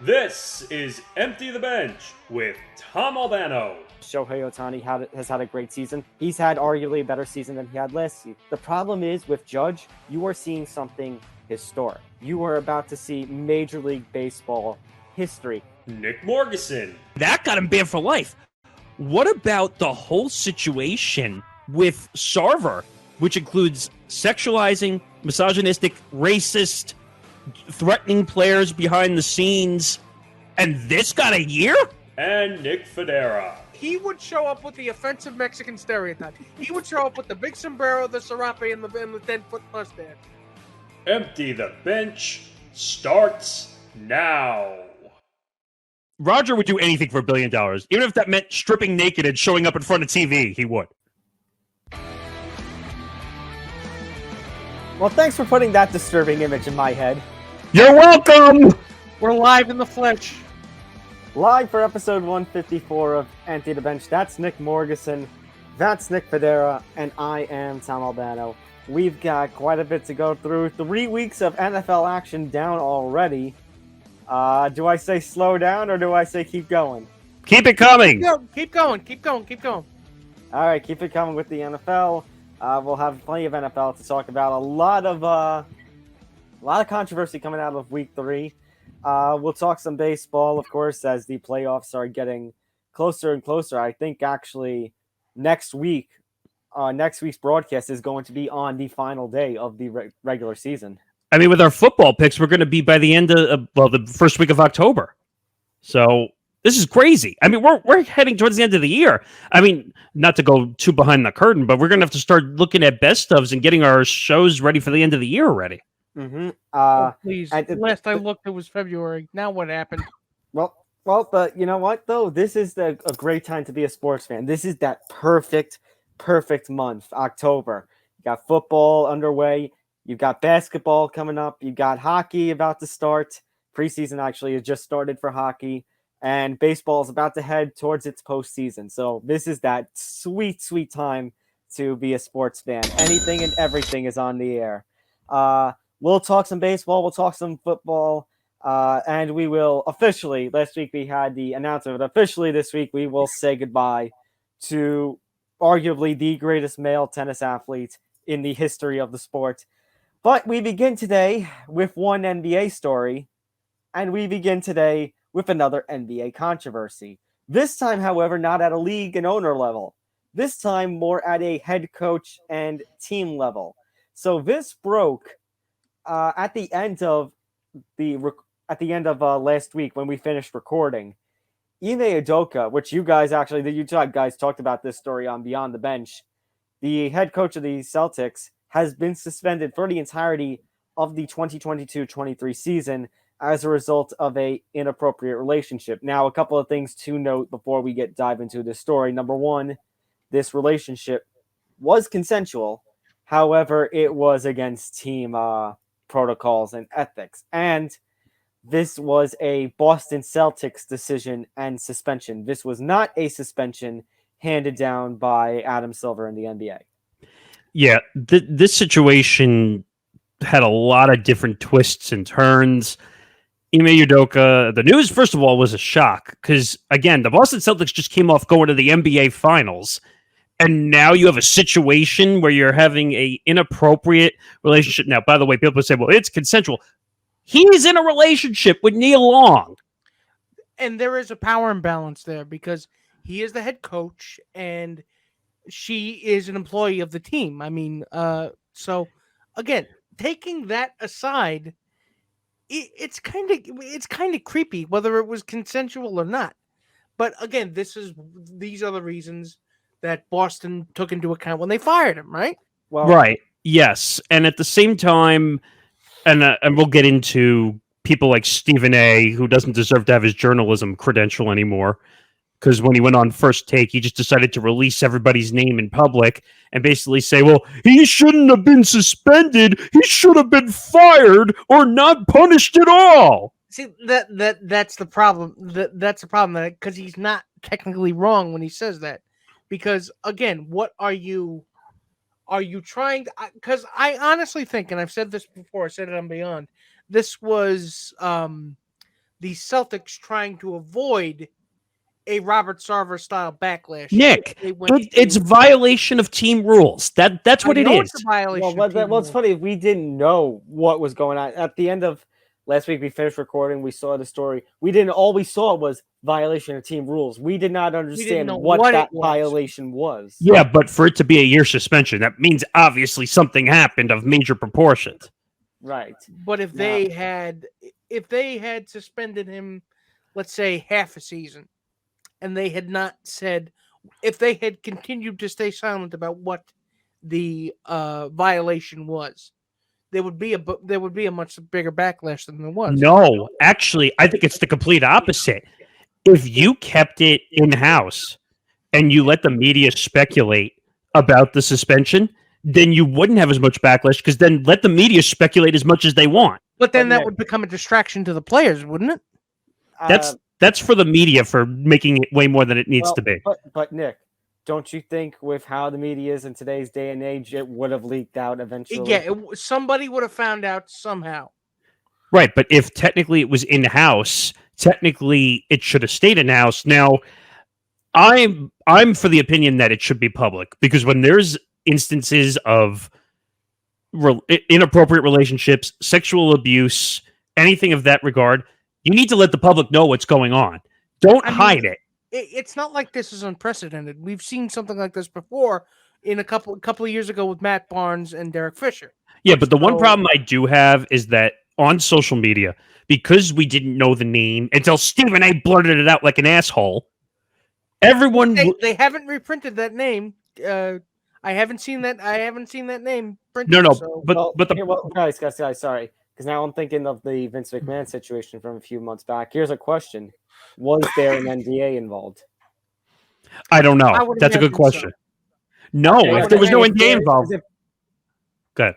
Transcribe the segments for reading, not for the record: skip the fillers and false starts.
This is Empty the Bench with Tom Albano. Shohei Ohtani has had a great season. He's had arguably a better season than he had last season. The problem is with Judge, you are seeing something historic. You are about to see Major League Baseball history. Nick Morgasen. That got him banned for life. What about the whole situation with Sarver, which includes sexualizing, misogynistic, racist, threatening players behind the scenes, and this got a year? And Nick Fodera. He would show up with the offensive Mexican stereotype. He would show up with the big sombrero, the serape, and the 10-foot mustache. Empty the Bench starts now. Roger would do anything for $1 billion. Even if that meant stripping naked and showing up in front of TV, he would. Well, thanks for putting that disturbing image in my head. You're welcome! We're live in the flesh. Live for episode 154 of Empty the Bench. That's Nick Morgasen, that's Nick Fodera, and I am Tom Albano. We've got quite a bit to go through. 3 weeks of NFL action down already. Do I say slow down or do I say keep going? Keep it coming! Keep going. All right, keep it coming with the NFL. We'll have plenty of NFL to talk about. A lot of controversy coming out of Week 3. We'll talk some baseball, of course, as the playoffs are getting closer and closer. I think actually next week's broadcast is going to be on the final day of the regular season. I mean, with our football picks, we're going to be by the end of, the first week of October. So this is crazy. I mean, we're heading towards the end of the year. I mean, not to go too behind the curtain, but we're going to have to start looking at best ofs and getting our shows ready for the end of the year already. Mm-hmm. Please. Last I looked, it was February. Now what happened? Well, but you know what, though? This is a great time to be a sports fan. This is that perfect month, October. You got football underway. You've got basketball coming up. You've got hockey about to start. Preseason actually has just started for hockey. And baseball is about to head towards its postseason. So this is that sweet time to be a sports fan. Anything and everything is on the air. We'll talk some baseball. We'll talk some football. And we will officially, last week we had the announcement, but officially this week we will say goodbye to arguably the greatest male tennis athlete in the history of the sport. But we begin today with one NBA story, and we begin today with another NBA controversy. This time, however, not at a league and owner level. This time more at a head coach and team level. So this broke at the end of last week when we finished recording. Ime Udoka, which you guys talked about this story on Beyond the Bench, the head coach of the Celtics, has been suspended for the entirety of the 2022-23 season as a result of a inappropriate relationship. Now, a couple of things to note before we dive into this story. Number one, this relationship was consensual. However, it was against team protocols and ethics. And this was a Boston Celtics decision and suspension. This was not a suspension handed down by Adam Silver in the NBA. Yeah, this situation had a lot of different twists and turns. Ime Udoka, the news, first of all, was a shock because, again, the Boston Celtics just came off going to the NBA Finals, and now you have a situation where you're having a inappropriate relationship. Now, by the way, people say, well, it's consensual. He's in a relationship with Nia Long. And there is a power imbalance there because he is the head coach and she is an employee of the team. I mean, so again, taking that aside, it's kind of creepy whether it was consensual or not. But again, these are the reasons that Boston took into account when they fired him, right? Well, right. Yes, and at the same time, and we'll get into people like Stephen A., who doesn't deserve to have his journalism credential anymore. Because when he went on First Take, he just decided to release everybody's name in public and basically say, well, he shouldn't have been suspended. He should have been fired or not punished at all. See, that's the problem. That's the problem, because he's not technically wrong when he says that. Because, again, what are you trying to... Because I honestly think, and I've said this before, I said it on Beyond, this was the Celtics trying to avoid a Robert Sarver style backlash. Nick, it's violation of team rules. That's what it is. It's a violation. Well, it's funny. We didn't know what was going on at the end of last week. We finished recording. We saw the story. All we saw was violation of team rules. We did not understand what that violation was. Yeah, but for it to be a year suspension, that means obviously something happened of major proportions. Right. But if they had suspended him, let's say half a season, and they had not said, if they had continued to stay silent about what the violation was, there would be a much bigger backlash than there was. No, actually, I think it's the complete opposite. If you kept it in-house and you let the media speculate about the suspension, then you wouldn't have as much backlash, because then let the media speculate as much as they want. But then that would become a distraction to the players, wouldn't it? That's for the media for making it way more than it needs to be. But Nick, don't you think with how the media is in today's day and age, it would have leaked out eventually? Yeah, somebody would have found out somehow. Right, but if technically it was in-house, technically it should have stayed in-house. Now, I'm for the opinion that it should be public, because when there's instances of inappropriate relationships, sexual abuse, anything of that regard, you need to let the public know what's going on. Don't hide it. It's not like this is unprecedented. We've seen something like this before in a couple of years ago with Matt Barnes and Derek Fisher. Yeah, but the one problem I do have is that on social media, because we didn't know the name until Stephen A. blurted it out like an asshole, everyone... They haven't reprinted that name. I haven't seen that name printed. No, guys, sorry. Because now I'm thinking of the Vince McMahon situation from a few months back. Here's a question. Was there an NDA involved? I don't know. That's a good question. So. No, if there was no NDA involved. Good.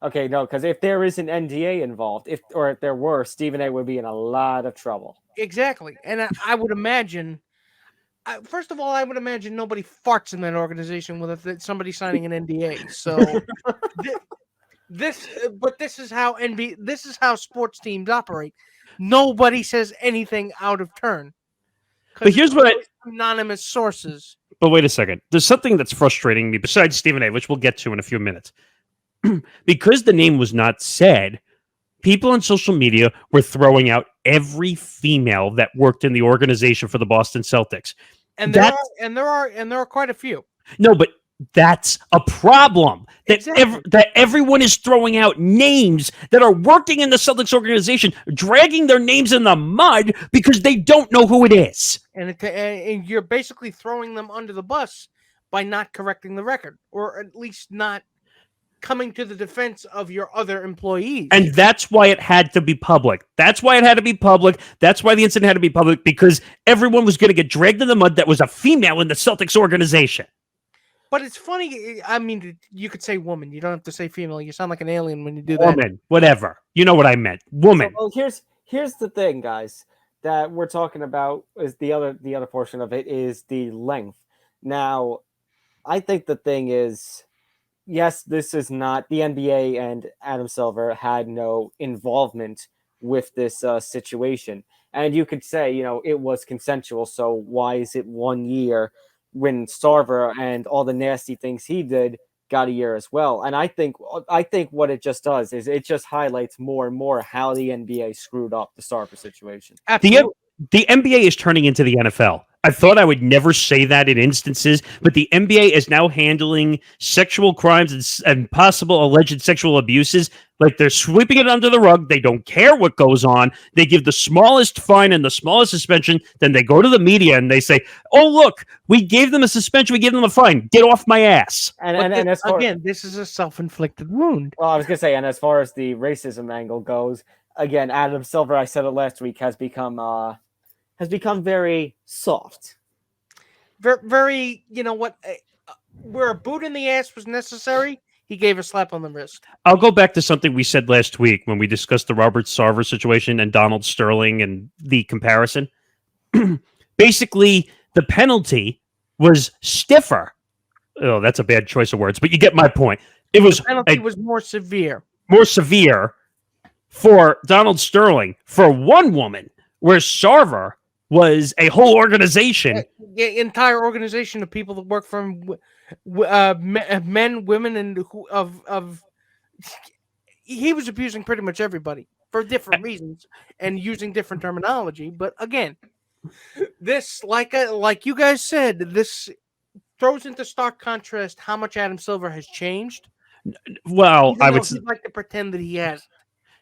Okay, no, because if there is an NDA involved, if there were, Stephen A. would be in a lot of trouble. Exactly. And I would imagine, first of all, nobody farts in that organization with somebody signing an NDA. So... This is how sports teams operate. Nobody says anything out of turn. But here's what anonymous sources. But wait a second. There's something that's frustrating me besides Stephen A., which we'll get to in a few minutes. Because the name was not said, people on social media were throwing out every female that worked in the organization for the Boston Celtics. And there are quite a few. No, but that's a problem. That everyone is throwing out names that are working in the Celtics organization, dragging their names in the mud because they don't know who it is. And you're basically throwing them under the bus by not correcting the record, or at least not coming to the defense of your other employees. And that's why it had to be public. That's why the incident had to be public, because everyone was going to get dragged in the mud that was a female in the Celtics organization. But it's funny. I mean, you could say woman. You don't have to say female. You sound like an alien when you do that. Woman, whatever. You know what I meant. Woman. So, well, here's the thing, guys, that we're talking about is the other portion of it is the length. Now, I think the thing is, yes, this is not the NBA, and Adam Silver had no involvement with this situation. And you could say, it was consensual. So why is it 1 year? When Sarver and all the nasty things he did got a year as well. And I think what it just does is it just highlights more and more how the NBA screwed up the Sarver situation. The NBA is turning into the NFL. I thought I would never say that in instances, but the NBA is now handling sexual crimes and possible alleged sexual abuses like they're sweeping it under the rug. They don't care what goes on. They give the smallest fine and the smallest suspension. Then they go to the media and they say, "Oh, look, we gave them a suspension. We gave them a fine. Get off my ass." And this is a self-inflicted wound. Well, I was going to say, and as far as the racism angle goes, again, Adam Silver, I said it last week, has become very soft. Very, where a boot in the ass was necessary, he gave a slap on the wrist. I'll go back to something we said last week when we discussed the Robert Sarver situation and Donald Sterling and the comparison. Basically, the penalty was stiffer. Oh, that's a bad choice of words, but you get my point. The penalty was more severe. for Donald Sterling for one woman, where Sarver was a whole organization. The entire organization of people that work for him, men, women, and he was abusing pretty much everybody for different reasons and using different terminology. But again, this, like you guys said, this throws into stark contrast how much Adam Silver has changed. Well, I would he'd like to pretend that he has.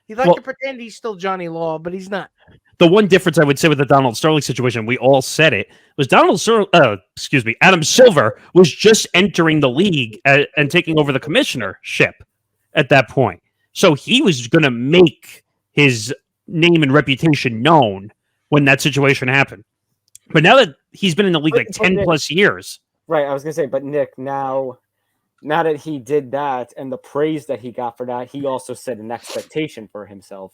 He'd like to pretend he's still Johnny Law, but he's not. The one difference I would say with the Donald Sterling situation, we all said it, was Adam Silver was just entering the league and taking over the commissionership at that point. So he was going to make his name and reputation known when that situation happened. But now that he's been in the league like 10 plus years. Right, I was going to say, but Nick, now that he did that and the praise that he got for that, he also set an expectation for himself.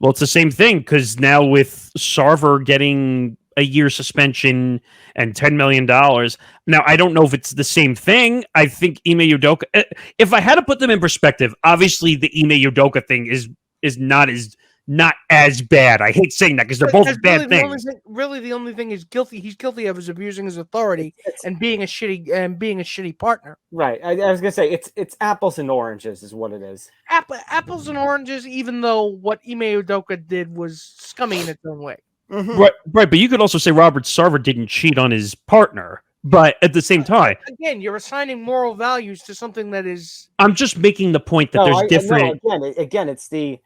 Well, it's the same thing, because now with Sarver getting a year suspension and $10 million, now I don't know if it's the same thing. I think Ime Udoka, if I had to put them in perspective, obviously the Ime Udoka thing is not as bad. I hate saying that because they're both bad things. The only thing is guilty. He's guilty of is abusing his authority and being a shitty partner. Right. I was gonna say it's apples and oranges is what it is. Apples and oranges. Even though what Ime Udoka did was scummy in its own way. Mm-hmm. Right. But you could also say Robert Sarver didn't cheat on his partner. But at the same time, again, you're assigning moral values to something that is. I'm just making the point that there's different. Again, it's the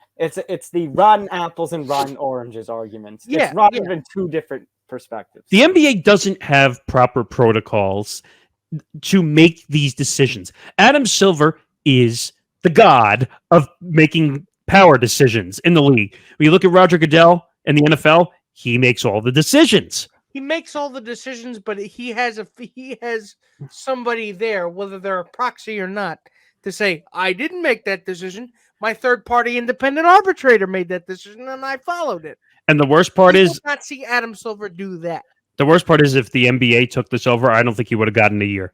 rotten apples and rotten oranges argument. It's rotten in two different perspectives. The NBA doesn't have proper protocols to make these decisions. Adam Silver is the god of making power decisions in the league. When you look at Roger Goodell in the NFL, he makes all the decisions. He makes all the decisions, but he has somebody there, whether they're a proxy or not, to say, I didn't make that decision. My third-party independent arbitrator made that decision, and I followed it. And the worst part is... not see Adam Silver do that. The worst part is if the NBA took this over, I don't think he would have gotten a year.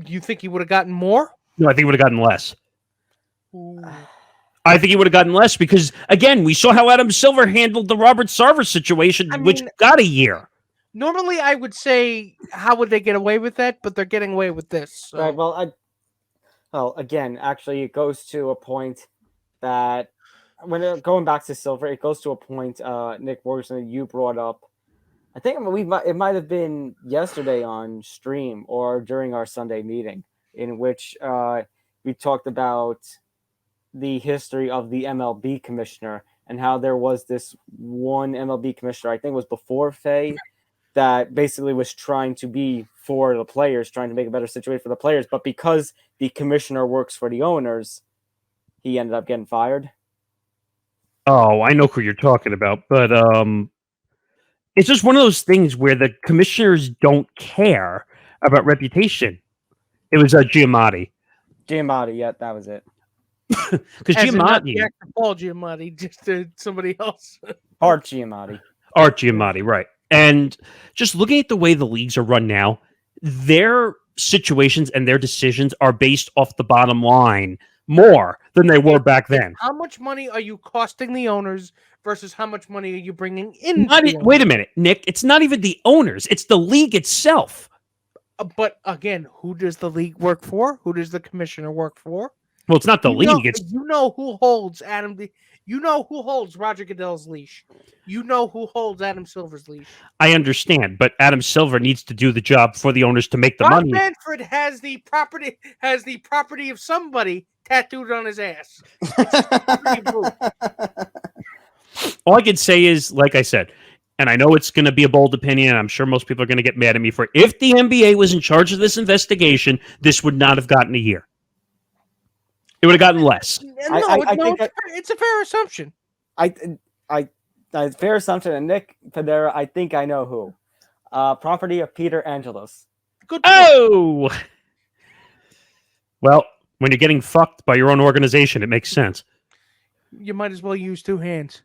You think he would have gotten more? No, I think he would have gotten less. Ooh. I think he would have gotten less because, again, we saw how Adam Silver handled the Robert Sarver situation, which got a year. Normally, I would say, how would they get away with that? But they're getting away with this. So. Right. Well, again, actually, it goes to a point that going back to Silver, it goes to a point, Nick Morgasen, you brought up. I think it might have been yesterday on stream or during our Sunday meeting, in which we talked about the history of the MLB commissioner and how there was this one MLB commissioner, I think it was before Fay, that basically was trying to be for the players, trying to make a better situation for the players. But because the commissioner works for the owners, he ended up getting fired. Oh, I know who you're talking about. But it's just one of those things where the commissioners don't care about reputation. It was Giamatti. Giamatti, yeah, that was it. Because Giamatti, Paul Giamatti, just somebody else. Art Giamatti, right? And just looking at the way the leagues are run now, their situations and their decisions are based off the bottom line more than they were back then. How much money are you costing the owners versus how much money are you bringing in? Wait a minute, Nick. It's not even the owners; it's the league itself. But again, who does the league work for? Who does the commissioner work for? Well, it's not the league. It's who holds Adam. You know who holds Roger Goodell's leash. You know who holds Adam Silver's leash. I understand, but Adam Silver needs to do the job for the owners to make the money. Manfred has the property of somebody tattooed on his ass. All I can say is, like I said, and I know it's going to be a bold opinion, and I'm sure most people are going to get mad at me for it. If the NBA was in charge of this investigation, this would not have gotten a year. It would have gotten less. It's a fair assumption. Fair assumption. And Nick Fodera, I think I know who. Property of Peter Angelos. Good. Oh! Well, when you're getting fucked by your own organization, it makes sense. You might as well use two hands.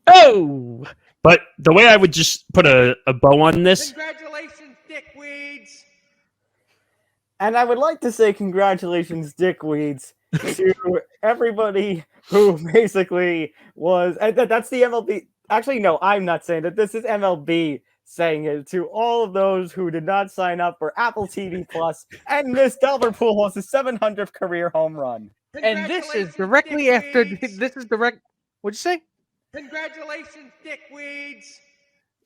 Oh! But the way I would just put a bow on this... Congratulations, dickweeds! And I would like to say congratulations, dickweeds, to everybody who basically was. And that's the MLB. Actually, no, I'm not saying that. This is MLB saying it to all of those who did not sign up for Apple TV Plus and missed Albert Pujols' 700th career home run. And this is directly after. This is direct. What'd you say? Congratulations, dickweeds.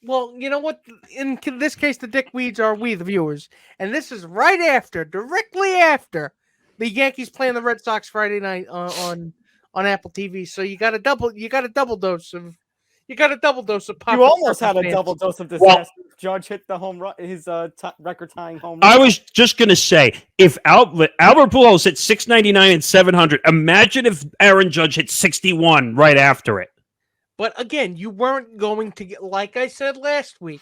Well, you know what? In this case, the dickweeds are we, the viewers, and this is right after, directly after, the Yankees playing the Red Sox Friday night on Apple TV. So you got a double dose of pop. You almost had a double dose of disaster. Judge hit the home run, his record-tying home run. I was just gonna say, if Albert Pujols hit 699 and 700, imagine if Aaron Judge hit 61 right after it. But again, you weren't going to get, like I said last week,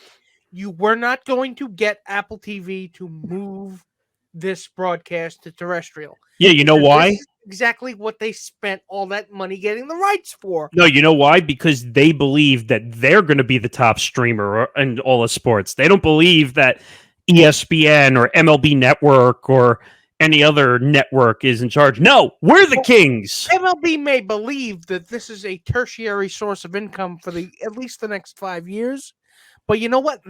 you were not going to get Apple TV to move this broadcast to terrestrial. Yeah, you know why? This is exactly what they spent all that money getting the rights for. No, you know why? Because they believe that they're going to be the top streamer in all of sports. They don't believe that ESPN or MLB Network or any other network is in charge. No, we're the kings. MLB may believe that this is a tertiary source of income for at least the next 5 years, but you know what?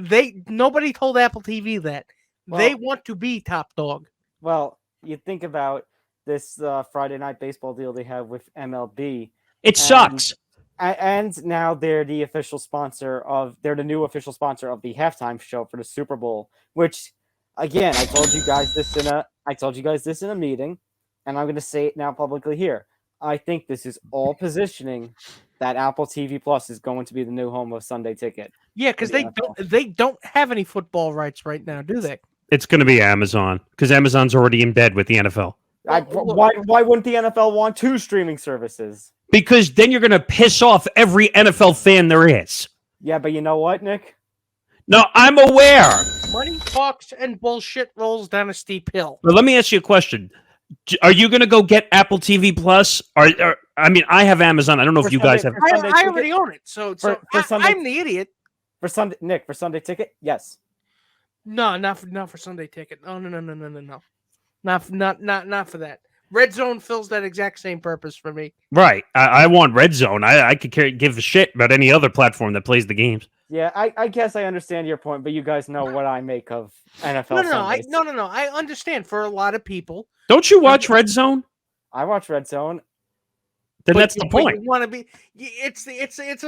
Nobody told Apple TV that. They want to be top dog. Well, you think about this Friday night baseball deal they have with MLB. It sucks. And now they're the official sponsor they're the new official sponsor of the halftime show for the Super Bowl, which, again, I told you guys this in a meeting, and I'm going to say it now publicly here. I think this is all positioning that Apple TV Plus is going to be the new home of Sunday Ticket. Yeah, because they don't have any football rights right now, do they? It's going to be Amazon, because Amazon's already in bed with the NFL. Why wouldn't the NFL want 2 streaming services? Because then you're going to piss off every NFL fan there is. Yeah, but you know what, Nick? No, I'm aware. Money talks and bullshit rolls down a steep hill. But let me ask you a question. Are you going to go get Apple TV Plus? I mean, I have Amazon. I don't know if you guys have. I already own it, so I'm the idiot. For Sunday Ticket, yes. No, not for Sunday Ticket. Oh, no. Not for that. Red Zone fills that exact same purpose for me. Right. I want Red Zone. I could give a shit about any other platform that plays the games. Yeah, I guess I understand your point, but you guys know what I make of NFL Sundays. No. I understand for a lot of people. Don't you watch Red Zone? I watch Red Zone. Then that's the point. You want to be? It's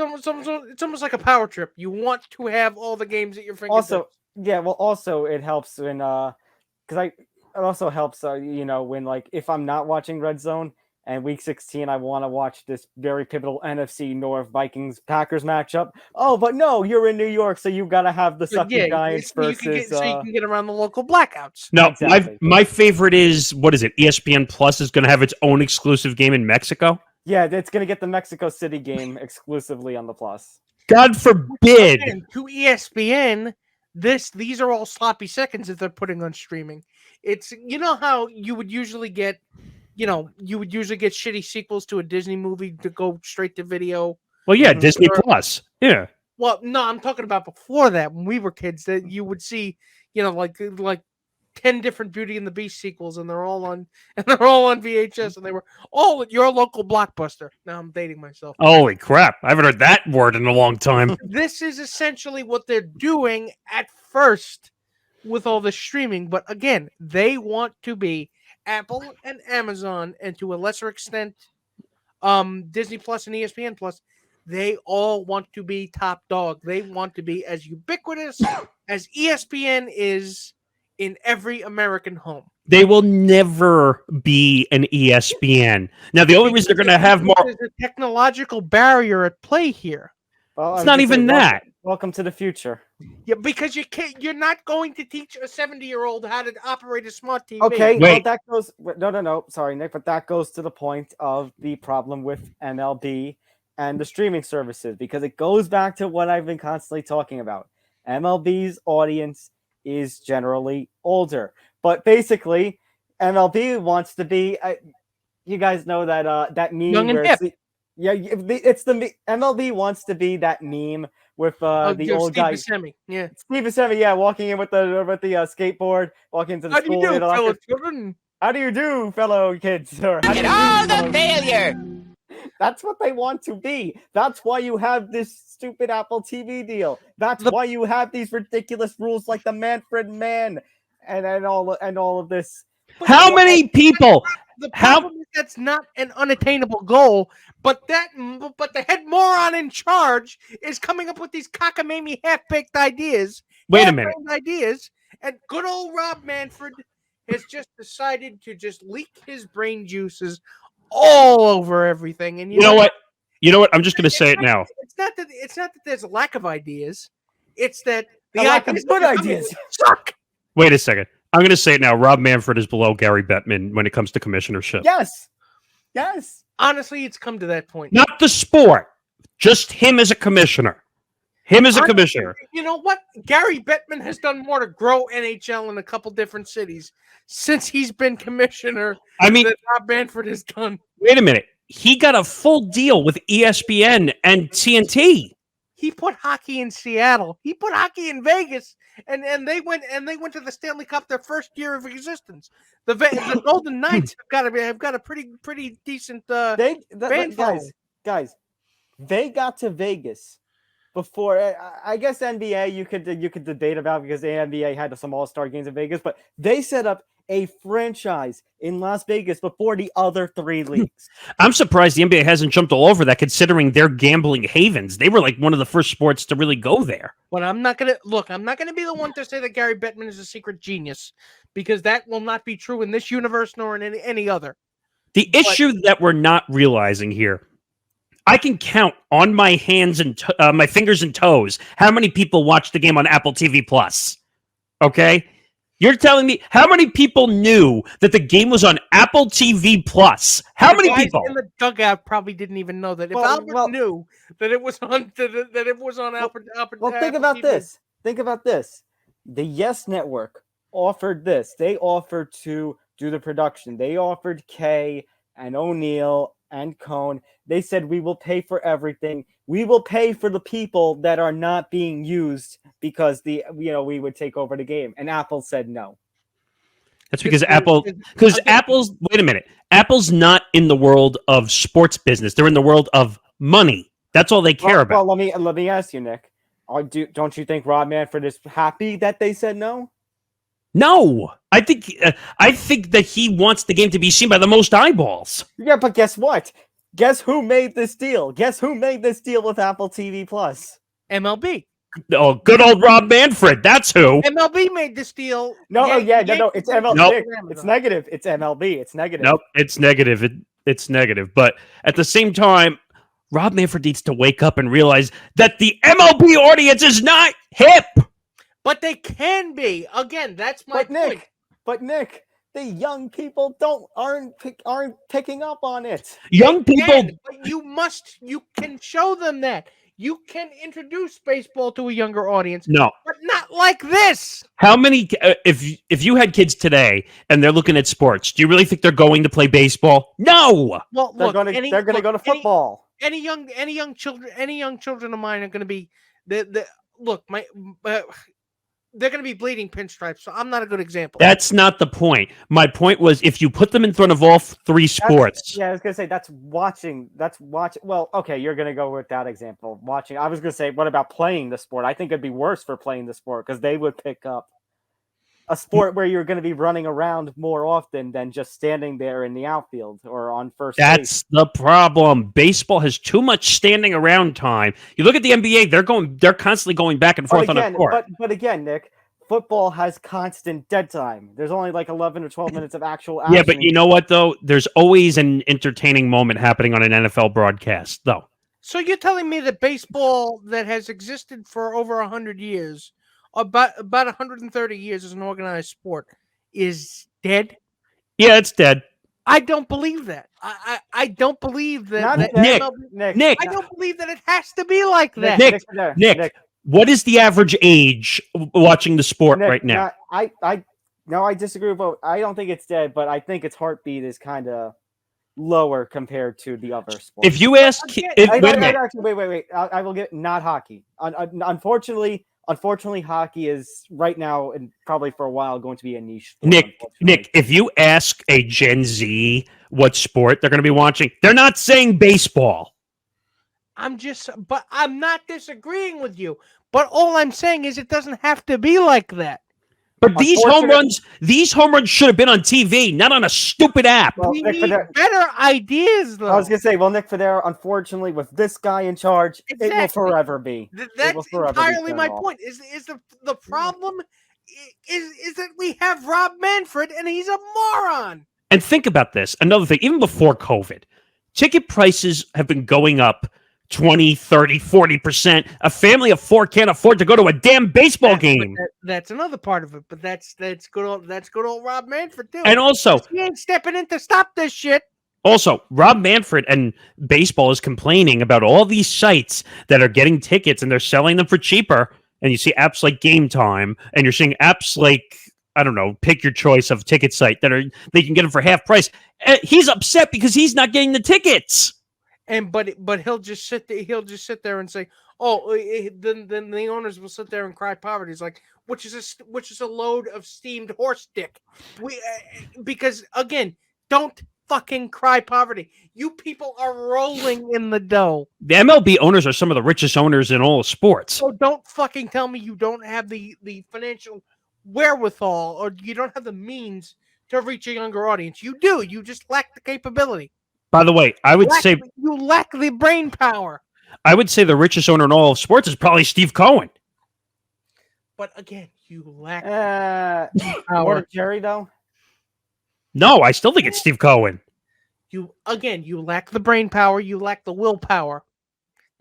almost like a power trip. You want to have all the games at your fingertips. Also it helps when it also helps when, like, if I'm not watching Red Zone and week 16 I want to watch this very pivotal NFC North Vikings Packers matchup. Oh, but no, you're in New York, so you got to have the sucky Giants versus so you can get around the local blackouts. No, exactly. my favorite is, what is it? ESPN Plus is going to have its own exclusive game in Mexico. Yeah, it's going to get the Mexico City game exclusively on the Plus. God forbid. Again, to ESPN, these are all sloppy seconds that they're putting on streaming. It's, you know how you would usually get shitty sequels to a Disney movie to go straight to video. Well, yeah, Disney Plus. Yeah. Well, no, I'm talking about before that, when we were kids, that you would see, like 10 different Beauty and the Beast sequels, and they're all on VHS, and they were all at your local Blockbuster. Now I'm dating myself. Holy crap. I haven't heard that word in a long time. This is essentially what they're doing at first with all the streaming, but again, they want to be Apple and Amazon, and to a lesser extent, Disney Plus and ESPN Plus. They all want to be top dog. They want to be as ubiquitous as ESPN is in every American home. They will never be an ESPN. Now, the only reason they're going to have more... There's a technological barrier at play here. Well, it's not even that. Welcome to the future. Yeah, because you're not going to teach a 70-year-old how to operate a smart TV. Okay, Wait. well, that goes... No. Sorry, Nick, but that goes to the point of the problem with MLB and the streaming services, because it goes back to what I've been constantly talking about. MLB's audience is generally older, but basically MLB wants to be you guys know that meme young and where hip. it's the MLB wants to be that meme with the old guy Steve Buscemi, walking in with the skateboard, walking into the school. How do you do, fellow children? How do you do, fellow kids? Or how do you do, fellow failure. That's what they want to be. That's why you have this stupid Apple TV deal. That's why you have these ridiculous rules like the Manfred Man and all of this. How many people? The problem is that's not an unattainable goal, but the head moron in charge is coming up with these cockamamie half-baked ideas. Wait a minute. Ideas, and good old Rob Manfred has just decided to just leak his brain juices all over everything. And you know what? You know what? I'm just going to say it now. It's not that there's a lack of ideas. It's that the lack of good ideas suck. Wait a second. I'm going to say it now. Rob Manfred is below Gary Bettman when it comes to commissionership. Yes. Honestly, it's come to that point. Not the sport. Just him as a commissioner. Commissioner. You know what? Gary Bettman has done more to grow NHL in a couple different cities since he's been commissioner than Rob Manfred has done. Wait a minute. He got a full deal with ESPN and TNT. He put hockey in Seattle. He put hockey in Vegas, and they went to the Stanley Cup their first year of existence. The Golden Knights have got a pretty decent fan following. Guys, they got to Vegas before. I guess NBA you could debate about because the NBA had some All-Star games in Vegas, but they set up a franchise in Las Vegas before the other three leagues. I'm surprised the NBA hasn't jumped all over that, considering they're gambling havens. They were like one of the first sports to really go there. But I'm not gonna be the one to say that Gary Bettman is a secret genius, because that will not be true in this universe nor in any other. The issue that we're not realizing here, I can count on my hands and my fingers and toes how many people watch the game on Apple TV Plus. Okay. You're telling me how many people knew that the game was on Apple TV Plus? How many people in the dugout probably didn't even know that? If Albert knew that it was on Apple. Well, think about TV. this. Think about this. The Yes Network offered this. They offered to do the production. They offered Kay and O'Neill and Cohn. They said, we will pay for everything. We will pay for the people that are not being used because we would take over the game. And Apple said no. That's because Apple's, wait a minute. Apple's not in the world of sports business. They're in the world of money. That's all they care about. Well, let me ask you, Nick. Don't you think Rob Manfred is happy that they said no? No, I think that he wants the game to be seen by the most eyeballs. Yeah, but guess what? Guess who made this deal? Guess who made this deal with Apple TV Plus? MLB. Oh, good old Rob Manfred. That's who. MLB made this deal. No. It's MLB. Nope. It's negative. It's MLB. It's negative. Nope. It's negative. It's negative. But at the same time, Rob Manfred needs to wake up and realize that the MLB audience is not hip. But they can be. Again, that's my point. But Nick, the young people aren't picking up on it. Young people, but you can show them that. You can introduce baseball to a younger audience. No, but not like this. How many? If you had kids today and they're looking at sports, do you really think they're going to play baseball? No. Well, they're going to go to football. Any young children of mine are going to be they're going to be bleeding pinstripes, so I'm not a good example. That's not the point. My point was, if you put them in front of all three sports. I was going to say, that's watching. Well, okay, you're going to go with that example. Watching. I was going to say, what about playing the sport? I think it'd be worse for playing the sport because they would pick up a sport where you're going to be running around more often than just standing there in the outfield or on first base. That's the problem. Baseball has too much standing around time. You look at the NBA; they're constantly going back and forth on the court. But again, Nick, football has constant dead time. There's only like 11 or 12 minutes of actual action. Yeah, but you know what though? There's always an entertaining moment happening on an NFL broadcast, though. So you're telling me that baseball that has existed for over 100 years, about 130 years as an organized sport, is dead? Yeah, it's dead. I don't believe that. I don't believe that. Nick, I don't believe that it has to be like that. Nick, what is the average age watching the sport right now? I disagree with. I don't think it's dead, but I think its heartbeat is kind of lower compared to the other sports. If you ask, wait. I will get not hockey. Unfortunately, unfortunately, hockey is right now and probably for a while going to be a niche sport. Nick, if you ask a Gen Z what sport they're going to be watching, they're not saying baseball. But I'm not disagreeing with you. But all I'm saying is it doesn't have to be like that. But these home runs should have been on TV, not on a stupid app. Well, We Nick need Fodera, better ideas, though. I was gonna say, well, Nick Fodera, unfortunately, with this guy in charge, it will Exactly. forever be. That's entirely my point. Is the problem is that we have Rob Manfred and he's a moron. And think about this. Another thing, even before COVID, ticket prices have been going up 20, 30, 40%. A family of four can't afford to go to a damn baseball game. That's another part of it, but that's good old Rob Manfred too. And also, he ain't stepping in to stop this shit. Also, Rob Manfred and baseball is complaining about all these sites that are getting tickets and they're selling them for cheaper. And you see apps like Game Time, and you're seeing apps like, I don't know, pick your choice of ticket site they can get them for half price. He's upset because he's not getting the tickets. And but he'll just sit there and say, "Oh, then the owners will sit there and cry poverty." It's like, which is a load of steamed horse dick. Because again, don't fucking cry poverty. You people are rolling in the dough. The MLB owners are some of the richest owners in all of sports. So don't fucking tell me you don't have the financial wherewithal or you don't have the means to reach a younger audience. You do. You just lack the capability. By the way, I would say you lack the brain power. I would say the richest owner in all of sports is probably Steve Cohen. But again, you lack power. Jerry, though? No, I still think it's Steve Cohen. You lack the brain power. You lack the willpower.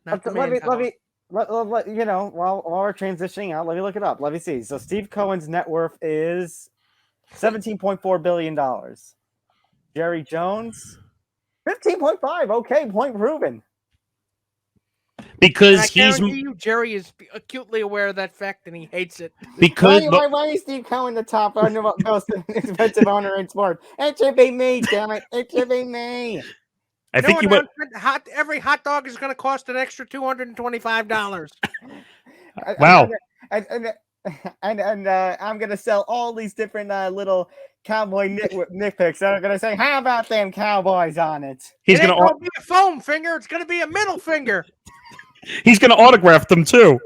Not the manpower. Let you know, while we're transitioning out, let me look it up. Let me see. So Steve Cohen's net worth is $17.4 billion. Jerry Jones, 15.5. Okay, point proven. Because Jerry is acutely aware of that fact and he hates it. Because why is Steve Cohen the top most expensive owner in sports? It should be me, damn it! It should be me. I think every hot dog is going to cost an extra $225. Wow. And I'm going to sell all these different little cowboy nitpicks that are going to say, "How about them Cowboys on it?" He's going to be a foam finger. It's going to be a middle finger. He's going to autograph them too.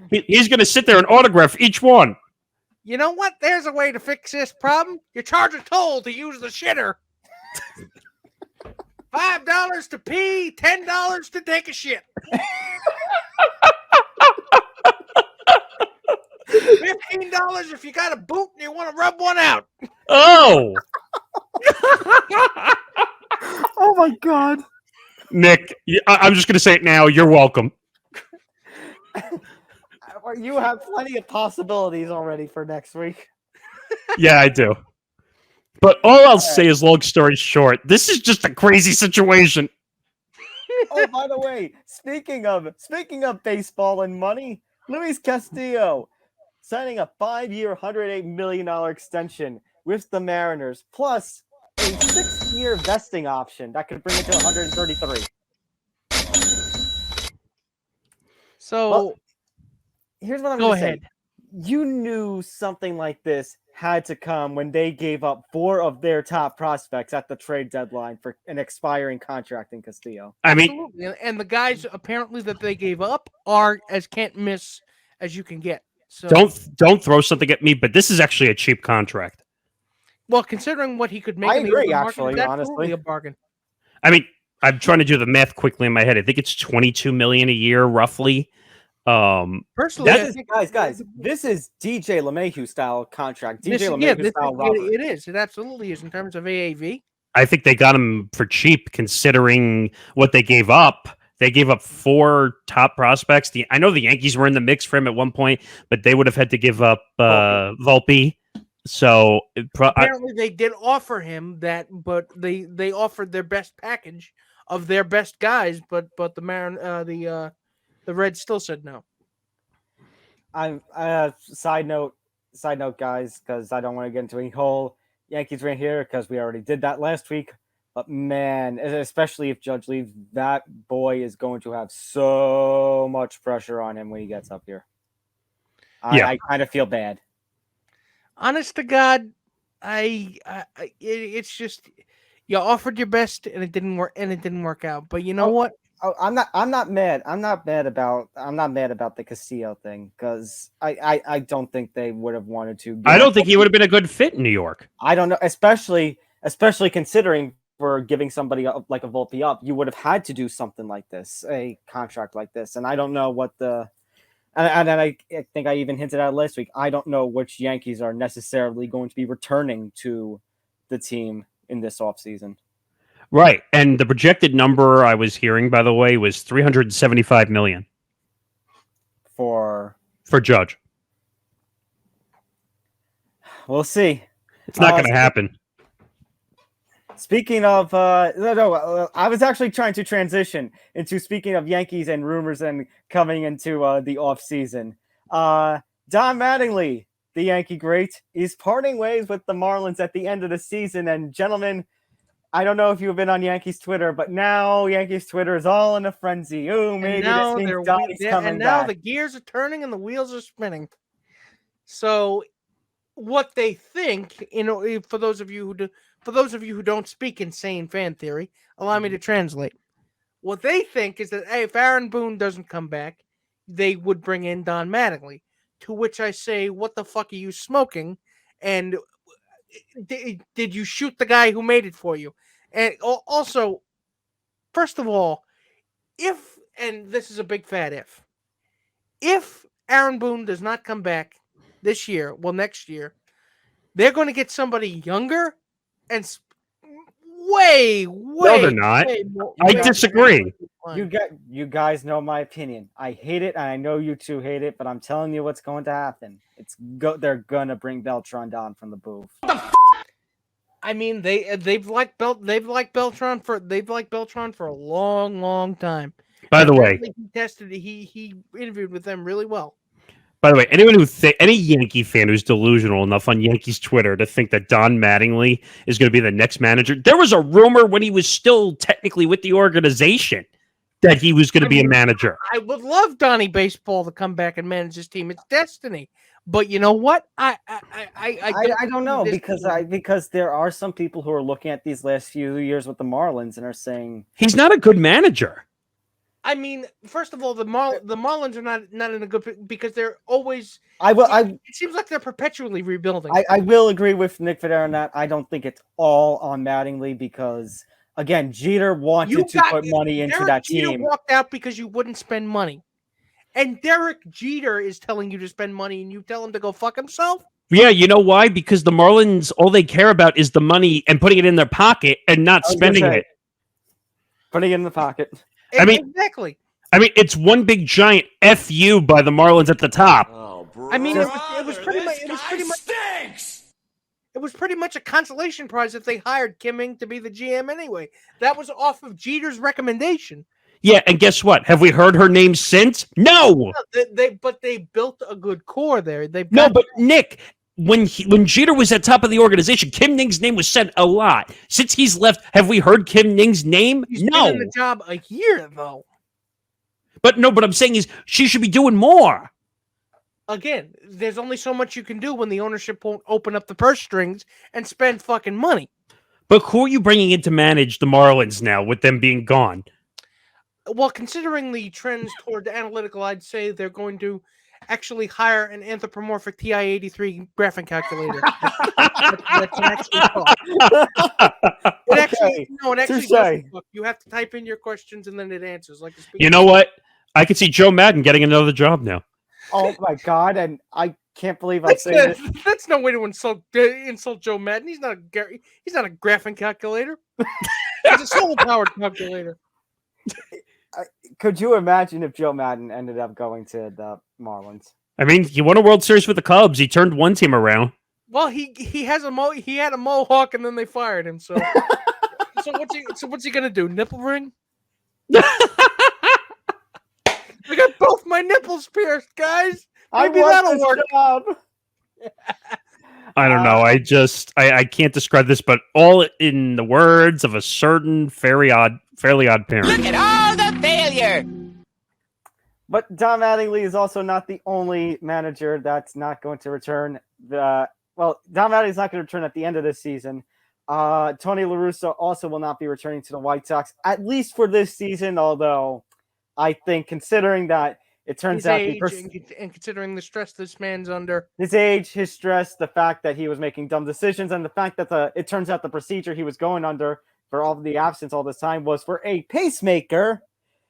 He's going to sit there and autograph each one. You know what? There's a way to fix this problem. You charge a toll to use the shitter. $5 to pee, $10 to take a shit. $15 if you got a boot and you want to rub one out. Oh. Oh my God. Nick, I'm just going to say it now. You're welcome. You have plenty of possibilities already for next week. Yeah, I do. But all I'll say is, long story short, this is just a crazy situation. Oh, by the way, speaking of baseball and money, Luis Castillo signing a 5-year, $108 million extension with the Mariners, plus a 6-year vesting option that could bring it to 133. So, well, here's what I'm going to say. Go ahead. You knew something like this had to come when they gave up 4 of their top prospects at the trade deadline for an expiring contract in Castillo. I mean, and the guys apparently that they gave up are as can't miss as you can get. So don't throw something at me, but this is actually a cheap contract. Well, considering what he could make, I in the agree. market, Actually, that's honestly, totally a bargain. I mean, I'm trying to do the math quickly in my head. I think it's $22 million a year, roughly. Personally, guys, this is DJ LeMahieu style contract. Style it is. It absolutely is in terms of AAV. I think they got him for cheap, considering what they gave up. They gave up 4 top prospects. I know the Yankees were in the mix for him at one point, but they would have had to give up Volpe. So apparently they did offer him that, but they offered their best package of their best guys, but the Reds still said no. I'm side note, guys, because I don't want to get into a whole Yankees rant here because we already did that last week. But man, especially if Judge leaves, that boy is going to have so much pressure on him when he gets up here. I kind of feel bad. Honest to God, it's just you offered your best and it didn't work out. But you know what? Oh, I'm not mad. I'm not mad about the Castillo thing because I don't think they would have wanted to. I don't think he would have been a good fit in New York. I don't know, especially considering for giving somebody like a Volpe up, you would have had to do something like this, a contract like this, and I don't know what the. And I think I even hinted at last week. I don't know which Yankees are necessarily going to be returning to the team in this offseason. Right. And the projected number I was hearing, by the way, was $375 million for Judge. We'll see. It's not going to happen. Speaking of, I was actually trying to transition into speaking of Yankees and rumors and coming into the offseason. Don Mattingly, the Yankee great, is parting ways with the Marlins at the end of the season. And gentlemen, I don't know if you've been on Yankees Twitter, but now Yankees Twitter is all in a frenzy. Ooh, maybe this means Donnie's coming and now back. the gears are turning and the wheels are spinning. So, what they think, for those of you who don't speak insane fan theory, allow me to translate. What they think is that if Aaron Boone doesn't come back, they would bring in Don Mattingly. To which I say, what the fuck are you smoking? And did you shoot the guy who made it for you? And also, first of all, and this is a big fat if Aaron Boone does not come back this year, next year, they're going to get somebody younger and way. No, they're not. I disagree. You guys know my opinion. I hate it, and I know you two hate it, but I'm telling you what's going to happen. They're gonna bring Beltran down from the booth. I mean, they've liked Beltran for a long time. By the way, he interviewed with them really well. By the way, any Yankee fan who's delusional enough on Yankees Twitter to think that Don Mattingly is going to be the next manager, there was a rumor when he was still technically with the organization that he was going to be a manager. I would love Donnie Baseball to come back and manage his team. It's destiny. But you know what? I don't know because there are some people who are looking at these last few years with the Marlins and are saying he's not a good manager. I mean, first of all, the Marlins are not in a good because they're always. It seems like they're perpetually rebuilding. I will agree with Nick Fodera on that. I don't think it's all on Mattingly because again, Jeter wanted to put money into that team. Jeter walked out because you wouldn't spend money, and Derek Jeter is telling you to spend money, and you tell him to go fuck himself. Yeah, you know why? Because the Marlins, all they care about is the money and putting it in their pocket and not spending it. Putting it in the pocket. Exactly. I mean, it's one big giant FU by the Marlins at the top. Oh, bro. I mean, it was pretty much a consolation prize if they hired Kimming to be the GM anyway. That was off of Jeter's recommendation. Yeah, and guess what? Have we heard her name since? No. But they built a good core there. But Nick, when Jeter was at top of the organization, Kim Ning's name was said a lot. Since he's left, have we heard Kim Ning's name? He's been in the job a year, though. But what I'm saying is she should be doing more. Again, there's only so much you can do when the ownership won't open up the purse strings and spend fucking money. But who are you bringing in to manage the Marlins now with them being gone? Well, considering the trends toward the analytical, I'd say they're going to actually hire an anthropomorphic TI-83 graphing calculator. That's actually you have to type in your questions and then it answers. Like you know what? I could see Joe Madden getting another job now. Oh my god! And I can't believe I'm saying this. That's no way to insult Joe Madden. He's not a graphing calculator. He's a solar-powered calculator. Could you imagine if Joe Madden ended up going to the Marlins? I mean, he won a World Series with the Cubs. He turned one team around. Well, he had a mohawk and then they fired him. So what's he gonna do? Nipple ring? I got both my nipples pierced, guys. Maybe that'll work. I don't know. I can't describe this, but all in the words of a certain fairly odd parent. Look at all the failure. But Tom Mattingly is also not the only manager that's not going to return. Tom Mattingly's not going to return at the end of this season. Tony La Russa also will not be returning to the White Sox, at least for this season, although I think considering that it turns His out age and considering the stress this man's under. his age, his stress, the fact that he was making dumb decisions, and the fact that it turns out the procedure he was going under for all of the absence all this time was for a pacemaker.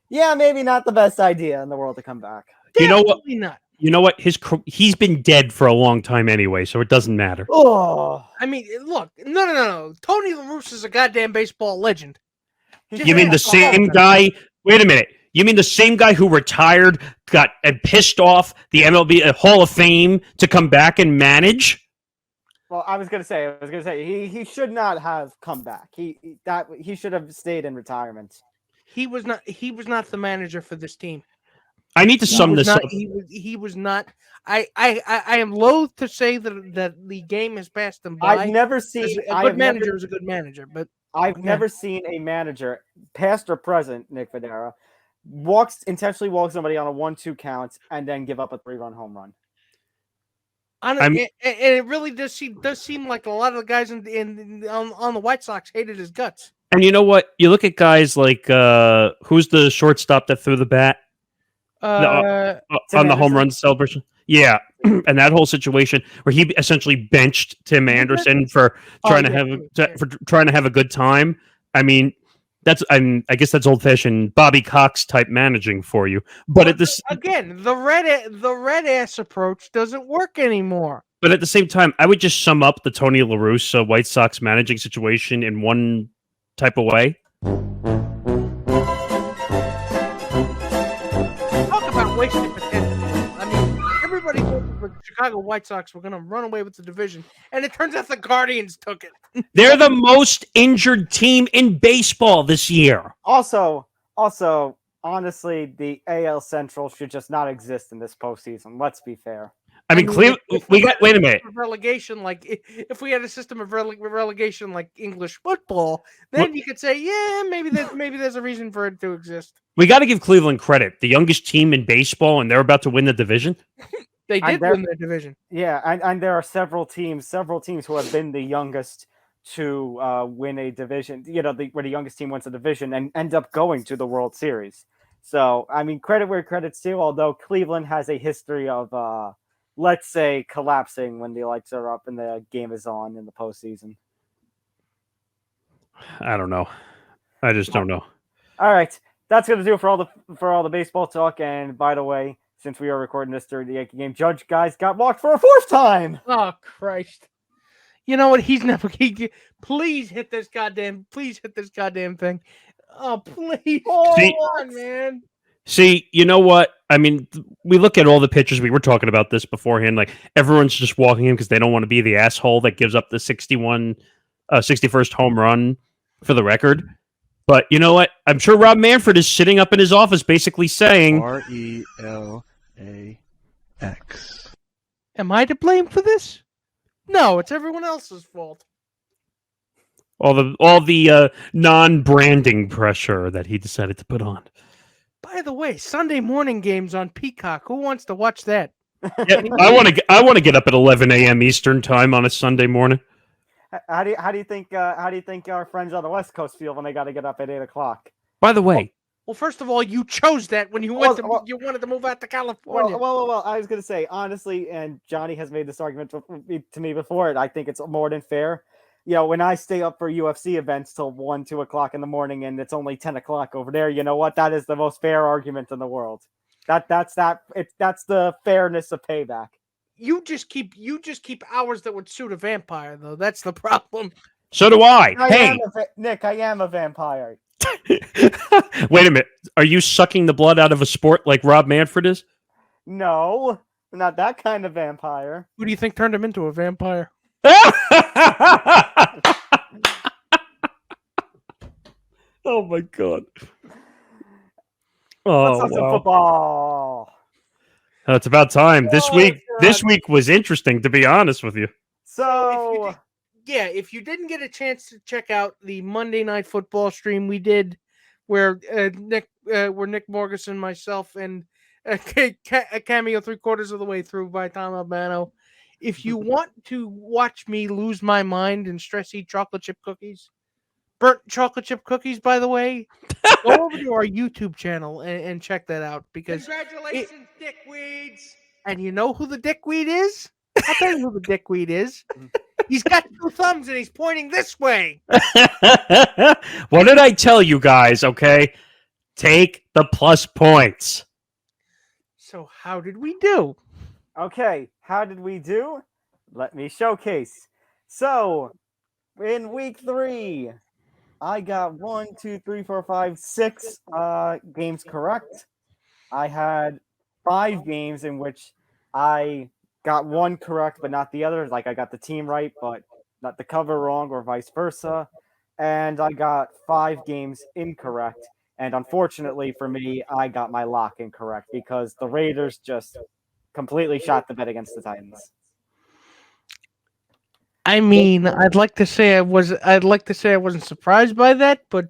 Yeah, maybe not the best idea in the world to come back. You know what? Definitely not. You know what? He's been dead for a long time anyway, so it doesn't matter. Oh, I mean, look, no. Tony La Russa is a goddamn baseball legend. You mean the same guy? Wait a minute. You mean the same guy who retired, got and pissed off the MLB Hall of Fame to come back and manage? Well, I was gonna say he should not have come back. He should have stayed in retirement. He was not the manager for this team. I need to sum this up. He was not. I am loath to say that the game has passed him by. I've never seen a good manager is a good manager, but I've never seen a manager, past or present, Nick Fodera, intentionally walk somebody on a 1-2 count and then give up a 3-run home run. And it really does seem like a lot of the guys on the White Sox hated his guts. And you know what? You look at guys like who's the shortstop that threw the bat on the home run celebration? Yeah, and that whole situation where he essentially benched Tim Anderson for trying to have a good time. I mean, I guess that's old-fashioned Bobby Cox type managing for you. But at this again, the red ass approach doesn't work anymore. But at the same time, I would just sum up the Tony La Russa White Sox managing situation in one type of way. Talk about wasted potential. I mean, everybody thought the Chicago White Sox were going to run away with the division, and it turns out the Guardians took it. They're the most injured team in baseball this year. Also, honestly, the AL Central should just not exist in this postseason. Let's be fair. I mean, Cleveland. Wait a minute. Relegation, like if we had a system of relegation like English football, then you could say, yeah, maybe there's a reason for it to exist. We got to give Cleveland credit. The youngest team in baseball, and they're about to win the division. They did win their division. Yeah, and there are several teams who have been the youngest to win a division. You know, where the youngest team wins a division and end up going to the World Series. So, I mean, credit where credit's due. Although Cleveland has a history of let's say collapsing when the lights are up and the game is on in the postseason. I don't know. I just don't know. All right, that's going to do it for all the baseball talk. And by the way, since we are recording this during the Yankee game, Judge guys got walked for a 4th time. Oh Christ! You know what? Please hit this goddamn thing. Oh please! Come on, man. See, you know what? I mean, we look at all the pitchers. We were talking about this beforehand. Like, everyone's just walking in because they don't want to be the asshole that gives up the 61st home run for the record. But you know what? I'm sure Rob Manfred is sitting up in his office basically saying, RELAX. Am I to blame for this? No, it's everyone else's fault. All the non-branding pressure that he decided to put on. By the way, Sunday morning games on Peacock. Who wants to watch that? Yeah, I want to get up at 11 a.m. Eastern time on a Sunday morning. How do you think our friends on the West Coast feel when they got to get up at 8 o'clock? By the way, well, first of all, you chose that when you wanted to move out to California. Well, I was going to say, honestly, and Johnny has made this argument to me before, and I think it's more than fair. You know, when I stay up for UFC events till 1, 2 o'clock in the morning, and it's only 10 o'clock over there, you know what? That is the most fair argument in the world. That's the fairness of payback. You just keep hours that would suit a vampire, though. That's the problem. So do I. Nick, I am a vampire. Wait a minute. Are you sucking the blood out of a sport like Rob Manfred is? No, not that kind of vampire. Who do you think turned him into a vampire? Oh my god. Let's talk some football. It's about time. This week was interesting, to be honest with you. So if you didn't get a chance to check out the Monday Night Football stream we did, where Nick Morgasen, myself, and a cameo 3/4 of the way through by Tom Albano. If you want to watch me lose my mind and stress eat chocolate chip cookies, burnt chocolate chip cookies, by the way, go over to our YouTube channel and check that out because Congratulations, dickweeds. and you know who the dickweed is? I'll tell you who the dickweed is. He's got 2 thumbs and he's pointing this way. What did I tell you guys? Okay, take the plus points. So how did we do? Okay, how did we do? Let me showcase. So, in week 3, I got 6 games correct. I had 5 games in which I got 1 correct, but not the other. Like I got the team right, but not the cover wrong, or vice versa. And I got 5 games incorrect. And unfortunately for me, I got my lock incorrect because the Raiders just completely shot the bed against the Titans. I mean, I'd like to say I wasn't surprised by that, but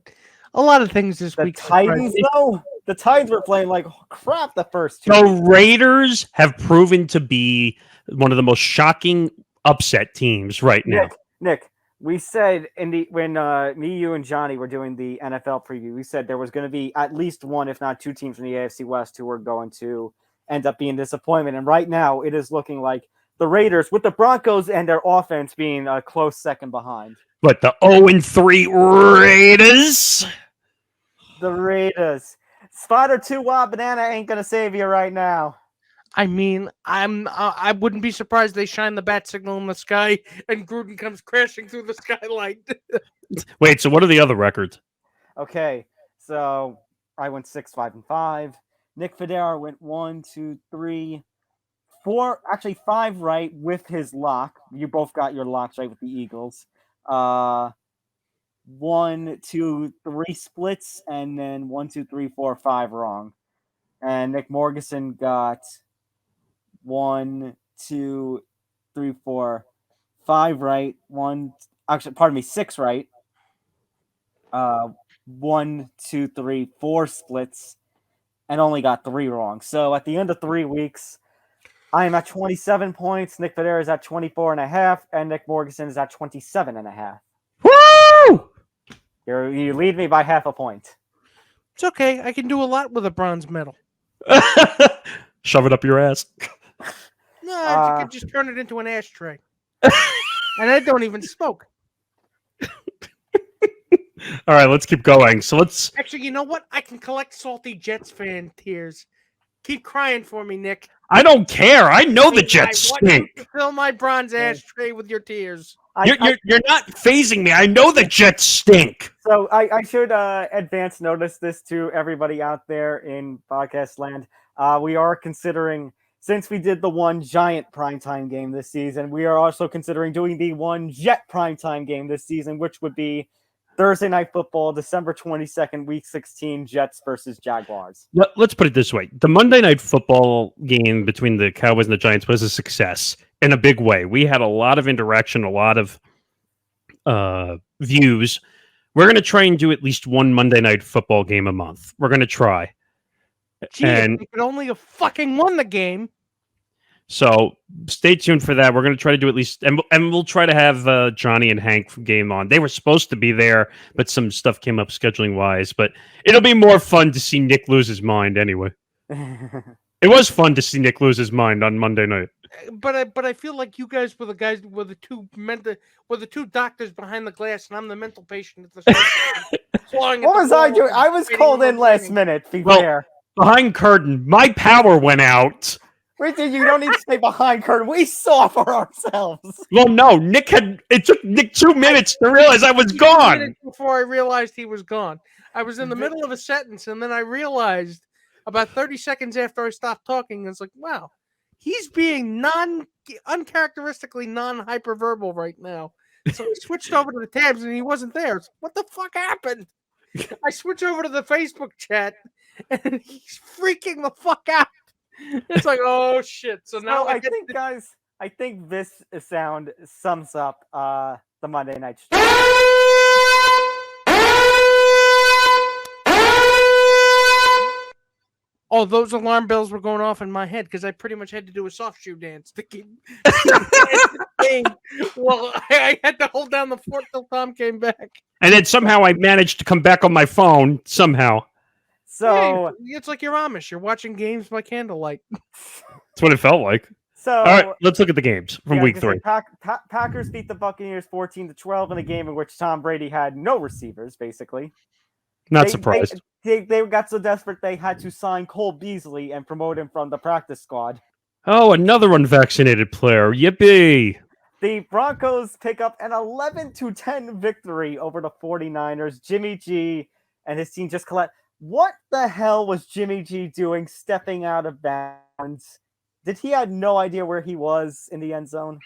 a lot of things this The week. Titans, though, the Titans were playing like crap the first 2 The weeks. Raiders have proven to be one of the most shocking upset teams right now. Nick, we said when me, you, and Johnny were doing the NFL preview, we said there was going to be at least 1, if not 2 teams from the AFC West who were going to end up being disappointment. And right now, it is looking like the Raiders, with the Broncos and their offense being a close second behind. But the 0-3 Raiders. The Raiders. Spider 2 Banana ain't going to save you right now. I mean, I wouldn't be surprised they shine the bat signal in the sky and Gruden comes crashing through the skylight. Wait, so what are the other records? Okay, so I went 6-5-5. Nick Fodera went 5 right with his lock. You both got your locks right with the Eagles. 1, 2, 3 splits, and then 1, 2, 3, 4, 5 wrong. And Nick Morgasen got 1, 2, 3, 4, 5 right. 6 right. 1, 2, 3, 4 splits, and only got 3 wrong. So at the end of 3 weeks, I am at 27 points. Nick Fodera is at 24.5, and Nick Morgasen is at 27.5. Woo! You lead me by half a point. It's okay. I can do a lot with a bronze medal. Shove it up your ass. No, you can just turn it into an ashtray. And I don't even smoke. All right, let's keep going. So let's. Actually, you know what? I can collect salty Jets fan tears. Keep crying for me, Nick. I don't care. I know the Jets I want stink. you to fill my bronze ashtray with your tears. You're not phasing me. I know the Jets stink. So I should advance notice this to everybody out there in podcast land. We are considering, since we did the one Giant primetime game this season, we are also considering doing the one Jet primetime game this season, which would be Thursday Night Football, December 22nd, Week 16, Jets versus Jaguars. Let's put it this way. The Monday Night Football game between the Cowboys and the Giants was a success in a big way. We had a lot of interaction, a lot of views. We're going to try and do at least one Monday Night Football game a month. We're going to try. Gee, if we could only have fucking won the game. So stay tuned for that. We're going to try to do at least, and we'll try to have Johnny and Hank game on. They were supposed to be there, but some stuff came up scheduling wise. But it'll be more fun to see Nick lose his mind anyway. It was fun to see Nick lose his mind on Monday night. But I feel like you guys were the two doctors behind the glass, and I'm the mental patient at the side. What was I doing? I was called in last minute. Be fair. Behind curtain, my power went out. Wait, you don't need to stay behind curtain. We saw for ourselves. Well, no, it took Nick 2 minutes to realize I was gone. Before I realized he was gone. I was in the middle of a sentence, and then I realized about 30 seconds after I stopped talking, it's like, wow, he's being uncharacteristically non-hyperverbal right now. So I switched over to the tabs, and he wasn't there. It's, what the fuck happened? I switch over to the Facebook chat, and he's freaking the fuck out. It's like, oh shit. So now I think, guys, this sound sums up the Monday night show. Oh, those alarm bells were going off in my head because I pretty much had to do a soft shoe dance to keep the game. Well, I had to hold down the fort till Tom came back. And then somehow I managed to come back on my phone somehow. So Hey, it's like you're Amish. You're watching games by candlelight. That's what it felt like. So All right, let's look at the games from week 3. Packers beat the Buccaneers 14-12 in a game in which Tom Brady had no receivers, basically. Not surprised. They got so desperate they had to sign Cole Beasley and promote him from the practice squad. Oh, another unvaccinated player. Yippee. The Broncos pick up an 11-10 victory over the 49ers. Jimmy G and his team just collect. What the hell was Jimmy G doing stepping out of bounds? Did he have no idea where he was in the end zone?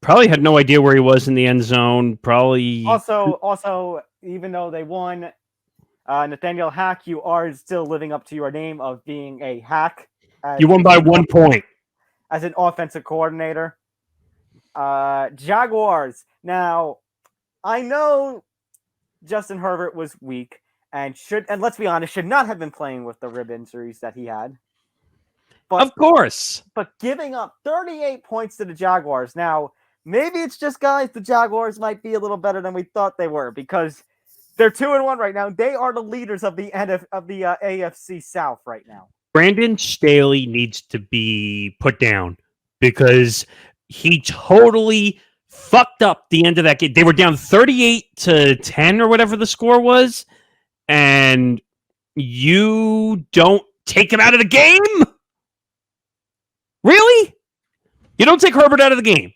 Probably had no idea where he was in the end zone. Probably. Also, even though they won, Nathaniel Hack, you are still living up to your name of being a hack. You won by 1 point. As an offensive coordinator. Jaguars. Now, I know Justin Herbert was weak and let's be honest, should not have been playing with the rib injuries that he had. But, of course. But giving up 38 points to the Jaguars. Now, maybe it's just, guys, the Jaguars might be a little better than we thought they were because they're 2-1 right now. They are the leaders of the AFC South right now. Brandon Staley needs to be put down because he totally fucked up the end of that game. They were down 38-10 or whatever the score was, and you don't take him out of the game? Really? You don't take Herbert out of the game?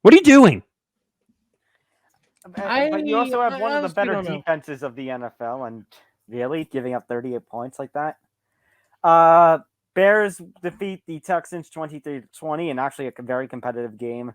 What are you doing? But you also have one of the better defenses of the NFL, and really giving up 38 points like that. Bears defeat the Texans 23-20 in actually a very competitive game.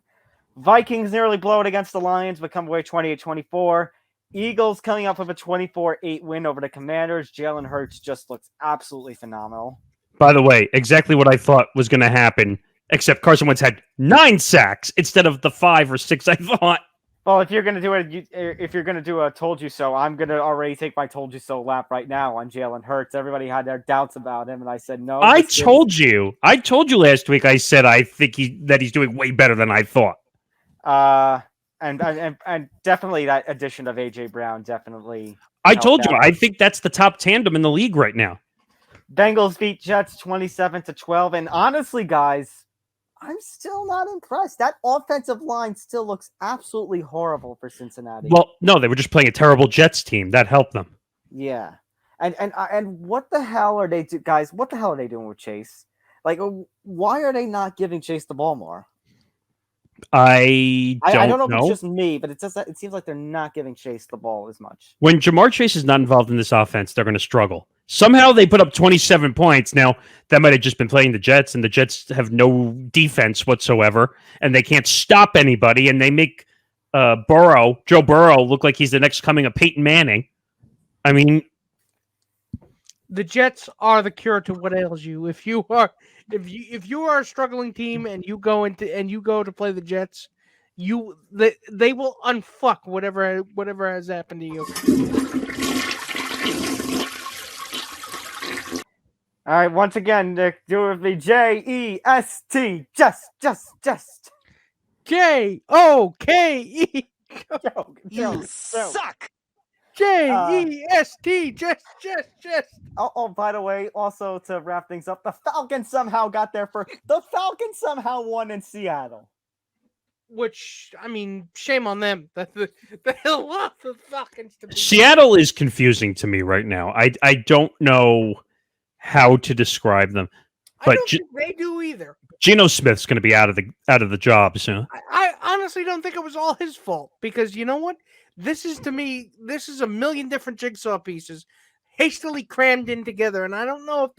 Vikings nearly blow it against the Lions, but come away 28-24. Eagles coming up with a 24-8 win over the Commanders. Jalen Hurts just looks absolutely phenomenal. By the way, exactly what I thought was going to happen, except Carson Wentz had 9 sacks instead of the 5 or 6 I thought. Well, if you're going to do it, if you're going to do a told you so, I'm going to already take my told you so lap right now on Jalen Hurts. Everybody had their doubts about him, and I said no. I told you last week. I said I think that he's doing way better than I thought. And definitely that addition of AJ Brown definitely. I told you I think that's the top tandem in the league right now. Bengals beat Jets 27-12, and honestly, guys, I'm still not impressed. That offensive line still looks absolutely horrible for Cincinnati. Well, no, they were just playing a terrible Jets team. That helped them. Yeah, and what the hell are they guys? What the hell are they doing with Chase? Like, why are they not giving Chase the ball more? I don't know if it's just me, but it seems like they're not giving Chase the ball as much. When Jamar Chase is not involved in this offense, they're going to struggle. Somehow they put up 27 points. Now, that might have just been playing the Jets, and the Jets have no defense whatsoever, and they can't stop anybody, and they make Joe Burrow, look like he's the next coming of Peyton Manning. I mean, the Jets are the cure to what ails you. If you are a struggling team and you go to play the Jets, they will unfuck whatever has happened to you. All right, once again, Nick, do it with me. J-E-S-T, just. J-O-K-E. You suck. J-E-S-T, just. Oh, by the way, also to wrap things up, the Falcons somehow got there the Falcons somehow won in Seattle. Which, I mean, shame on them. The love the Falcons to be. Seattle is confusing to me right now. I don't know how to describe them. But I don't think they do either. Geno Smith's going to be out of the job soon. I honestly don't think it was all his fault because you know what? This is a million different jigsaw pieces hastily crammed in together, and I don't know if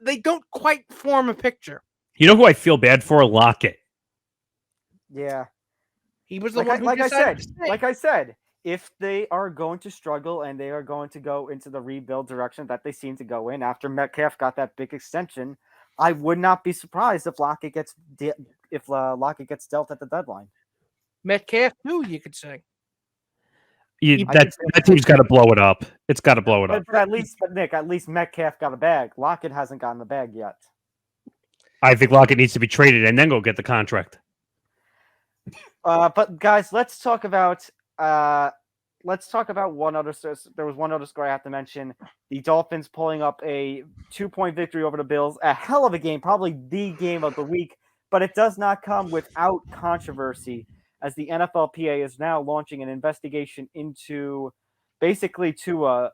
they don't quite form a picture. You know who I feel bad for? Lockett. Yeah, he was the one who like decided to stay. Like I said, if they are going to struggle and they are going to go into the rebuild direction that they seem to go in after Metcalf got that big extension, I would not be surprised if Lockett gets dealt at the deadline. Metcalf too, you could say. That team's got to blow it up. It's got to blow it up. But at least Metcalf got a bag. Lockett hasn't gotten the bag yet. I think Lockett needs to be traded and then go get the contract. But guys, let's talk about one other. There was one other score I have to mention: the Dolphins pulling up a 2-point victory over the Bills. A hell of a game, probably the game of the week. But it does not come without controversy, as the NFLPA is now launching an investigation into basically Tua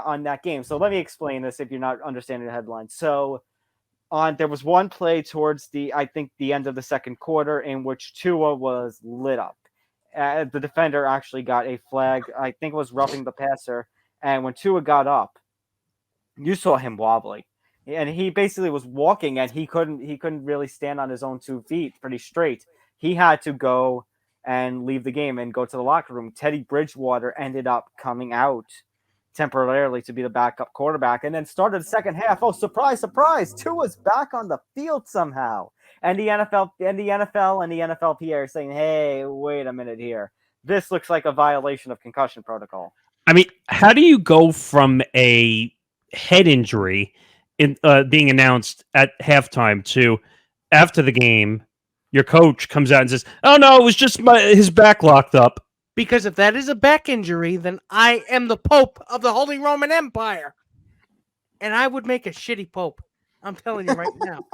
on that game. So let me explain this if you're not understanding the headline. So there was one play towards the end of the second quarter in which Tua was lit up. The defender actually got a flag. I think it was roughing the passer. And when Tua got up, you saw him wobbly. And he basically was walking, and he couldn't really stand on his own 2 feet pretty straight. He had to go and leave the game and go to the locker room. Teddy Bridgewater ended up coming out temporarily to be the backup quarterback, and then started the second half. Oh, surprise, surprise! Tua's back on the field somehow. And the NFL and the NFLPA are saying, "Hey, wait a minute here. This looks like a violation of concussion protocol." I mean, how do you go from a head injury in being announced at halftime to after the game, your coach comes out and says, "Oh no, it was just his back locked up." Because if that is a back injury, then I am the Pope of the Holy Roman Empire. And I would make a shitty Pope. I'm telling you right now.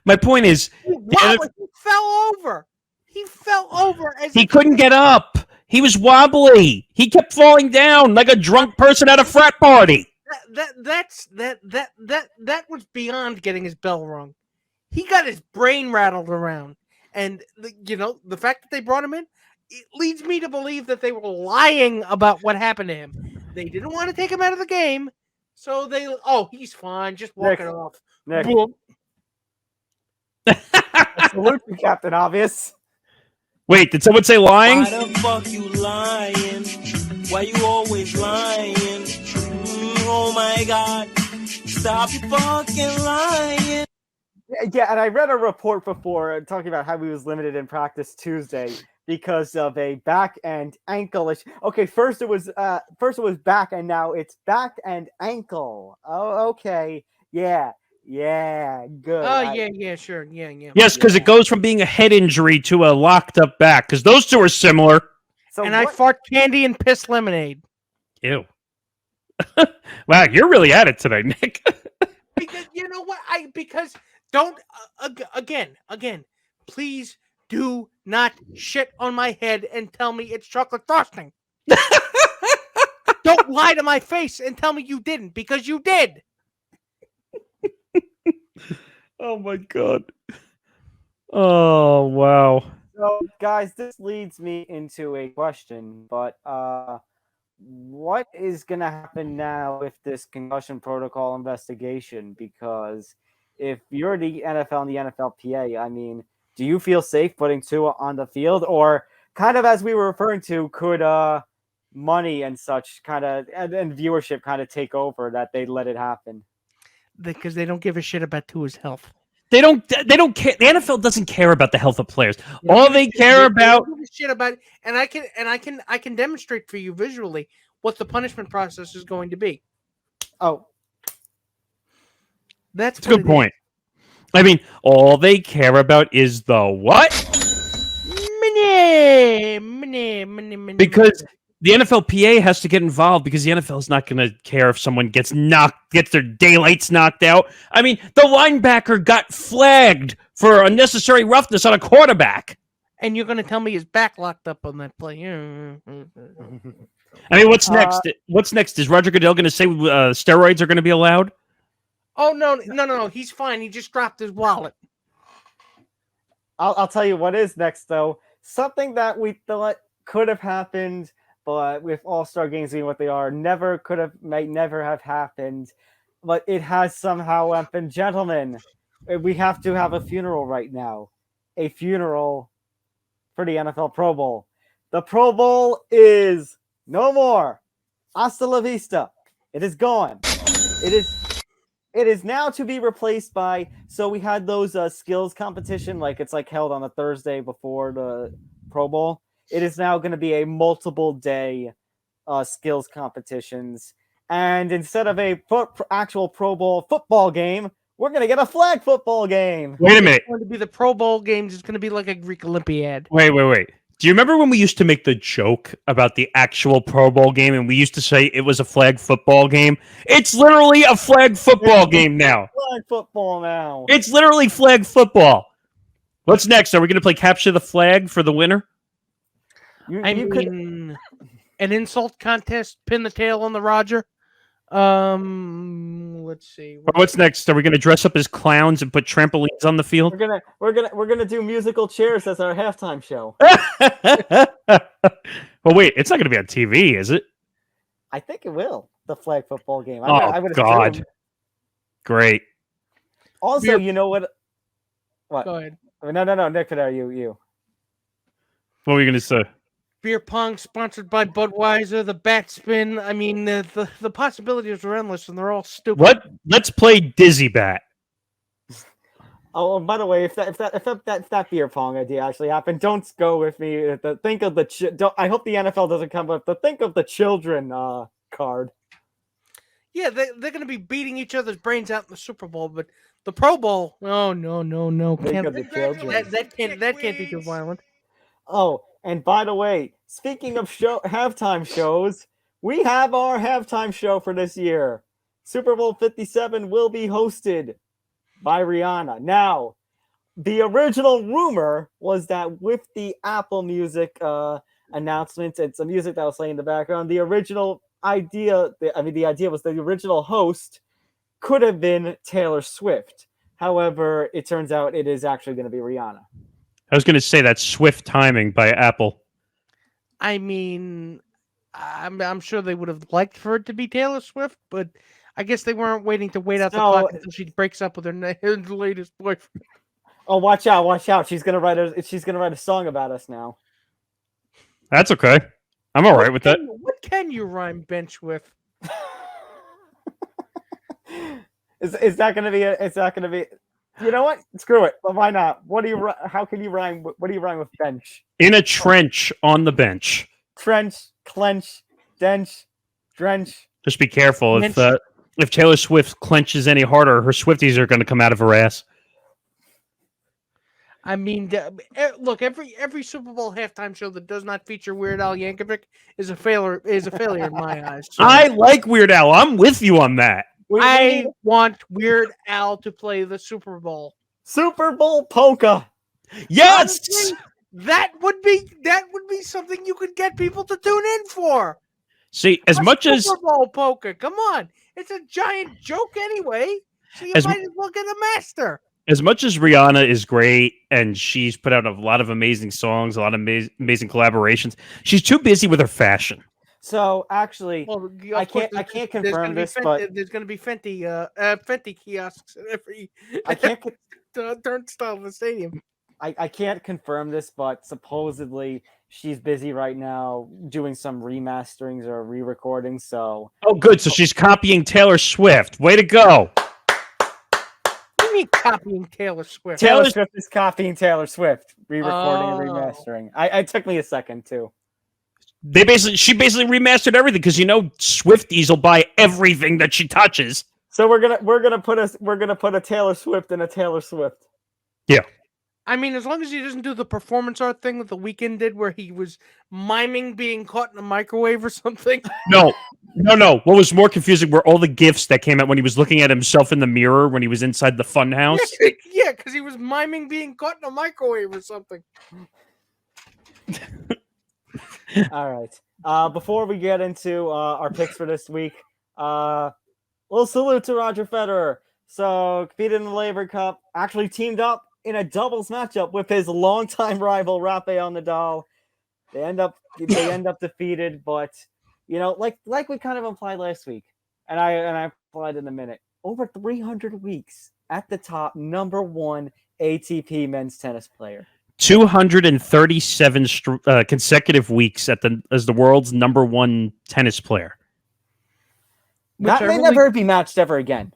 My point is, Wow, he fell over. He fell over as he couldn't get up. He was wobbly. He kept falling down like a drunk person at a frat party. That was beyond getting his bell rung. He got his brain rattled around. And, the fact that they brought him in, it leads me to believe that they were lying about what happened to him. They didn't want to take him out of the game, so he's fine, just walk it off. Nick. Salute you, Captain Obvious. Wait, did someone say lying? Why the fuck you lying? Why you always lying? Oh my God, stop you fucking lying. Yeah, and I read a report before talking about how he was limited in practice Tuesday because of a back and ankle issue. Okay, first it was back, and now it's back and ankle. Oh, okay, yeah, good. Sure, yeah. Yes, because it goes from being a head injury to a locked up back, because those two are similar. I fart candy and piss lemonade. Ew. Wow, you're really at it today, Nick. Because you know what? Don't again. Please do not shit on my head and tell me it's chocolate frosting. Don't lie to my face and tell me you didn't, because you did. Oh my God. Oh wow. So, guys, this leads me into a question, but what is going to happen now with this concussion protocol investigation? Because if you're the NFL and the NFLPA, I mean, do you feel safe putting Tua on the field? Or kind of as we were referring to, could money and such and viewership kind of take over that they let it happen? Because they don't give a shit about Tua's health. They don't care. The NFL doesn't care about the health of players. All they care about shit about it, and I can demonstrate for you visually what the punishment process is going to be. Oh, that's a good point. I mean, all they care about is the what? Money. Because the NFLPA has to get involved, because the NFL is not going to care if someone gets their daylights knocked out. I mean, the linebacker got flagged for unnecessary roughness on a quarterback. And you're going to tell me his back locked up on that play? I mean, what's next? What's next? Is Roger Goodell going to say steroids are going to be allowed? Oh, no. He's fine. He just dropped his wallet. I'll tell you what is next, though. Something that we thought could have happened, but with All-Star games being what they are, might never have happened. But it has somehow happened. Gentlemen, we have to have a funeral right now. A funeral for the NFL Pro Bowl. The Pro Bowl is no more. Hasta la vista. It is gone. It is now to be replaced by, so we had those skills competition, it's held on a Thursday before the Pro Bowl. it is now going to be a multiple day skills competitions. And instead of a actual Pro Bowl football game, we're going to get a flag football game. Wait a minute. It's going to be the Pro Bowl games. It's going to be like a Greek Olympiad. Wait. Do you remember when we used to make the joke about the actual Pro Bowl game and we used to say it was a flag football game? It's literally a flag football game now. Flag football now. It's literally flag football. What's next? Are we going to play capture the flag for the winner? An insult contest, pin the tail on the Roger. Let's see. What's next? Are we going to dress up as clowns and put trampolines on the field? We're gonna do musical chairs as our halftime show. Well, wait, it's not going to be on TV, is it? I think it will. The flag football game. I would God. Assume. Great. Also, you know what? What? Go ahead. No, Nick Fodera, you. What were you going to say? Beer pong sponsored by Budweiser, the bat spin. I mean, the possibilities are endless, and they're all stupid. What? Let's play Dizzy Bat. Oh, by the way, if that beer pong idea actually happened, don't go with me. I hope the NFL doesn't come with the think of the children card. Yeah, they're going to be beating each other's brains out in the Super Bowl, but the Pro Bowl, no. That can't be too violent. Oh, and by the way, speaking of halftime shows, we have our halftime show for this year. Super Bowl 57 will be hosted by Rihanna. Now, the original rumor was that with the Apple Music announcement, it's a music that was playing in the background. The original idea, the idea was the original host could have been Taylor Swift. However, it turns out it is actually going to be Rihanna. I was going to say that's swift timing by Apple. I mean, I'm sure they would have liked for it to be Taylor Swift, but I guess they weren't waiting to wait out the clock until she breaks up with her latest boyfriend. Oh, watch out! She's gonna write a song about us now. That's okay. I'm all right with that. What can you rhyme bench with? Is that gonna be? Is that gonna be? You know what? Screw it. Well, why not? How can you rhyme? What do you rhyme with bench? In a trench on the bench. Trench, clench, dench, drench. Just be careful. If Taylor Swift clenches any harder, her Swifties are going to come out of her ass. I mean, look, every Super Bowl halftime show that does not feature Weird Al Yankovic is a failure in my eyes. So. I like Weird Al. I'm with you on that. I want Weird Al to play the Super Bowl. Super Bowl polka. Yes, honestly, that would be something you could get people to tune in for. See, as much as Super Bowl polka, come on, it's a giant joke anyway. So you might as well get a master. As much as Rihanna is great and she's put out a lot of amazing songs, a lot of amazing collaborations, she's too busy with her fashion. So actually, I can't confirm this, but there's going to be Fenty kiosks at every turnstile in the stadium. I can't confirm this, but supposedly she's busy right now doing some remasterings or re-recordings. So good. So she's copying Taylor Swift. Way to go! What do you mean copying Taylor Swift? Taylor Swift is copying Taylor Swift, re-recording and remastering. It took me a second too. She basically remastered everything because Swifties will buy everything that she touches. So we're gonna put a Taylor Swift in a Taylor Swift. Yeah. I mean, as long as he doesn't do the performance art thing that The Weeknd did, where he was miming being caught in a microwave or something. No. What was more confusing were all the gifs that came out when he was looking at himself in the mirror when he was inside the funhouse. Yeah, because he was miming being caught in a microwave or something. All right. Before we get into our picks for this week, little salute to Roger Federer. So competed in the Laver Cup, actually teamed up in a doubles matchup with his longtime rival Rafael Nadal. They end up defeated, but like we kind of implied last week, and I implied in a minute. Over 300 weeks at the top, number one ATP men's tennis player. 237 consecutive weeks as the world's number one tennis player. That may never be matched ever again.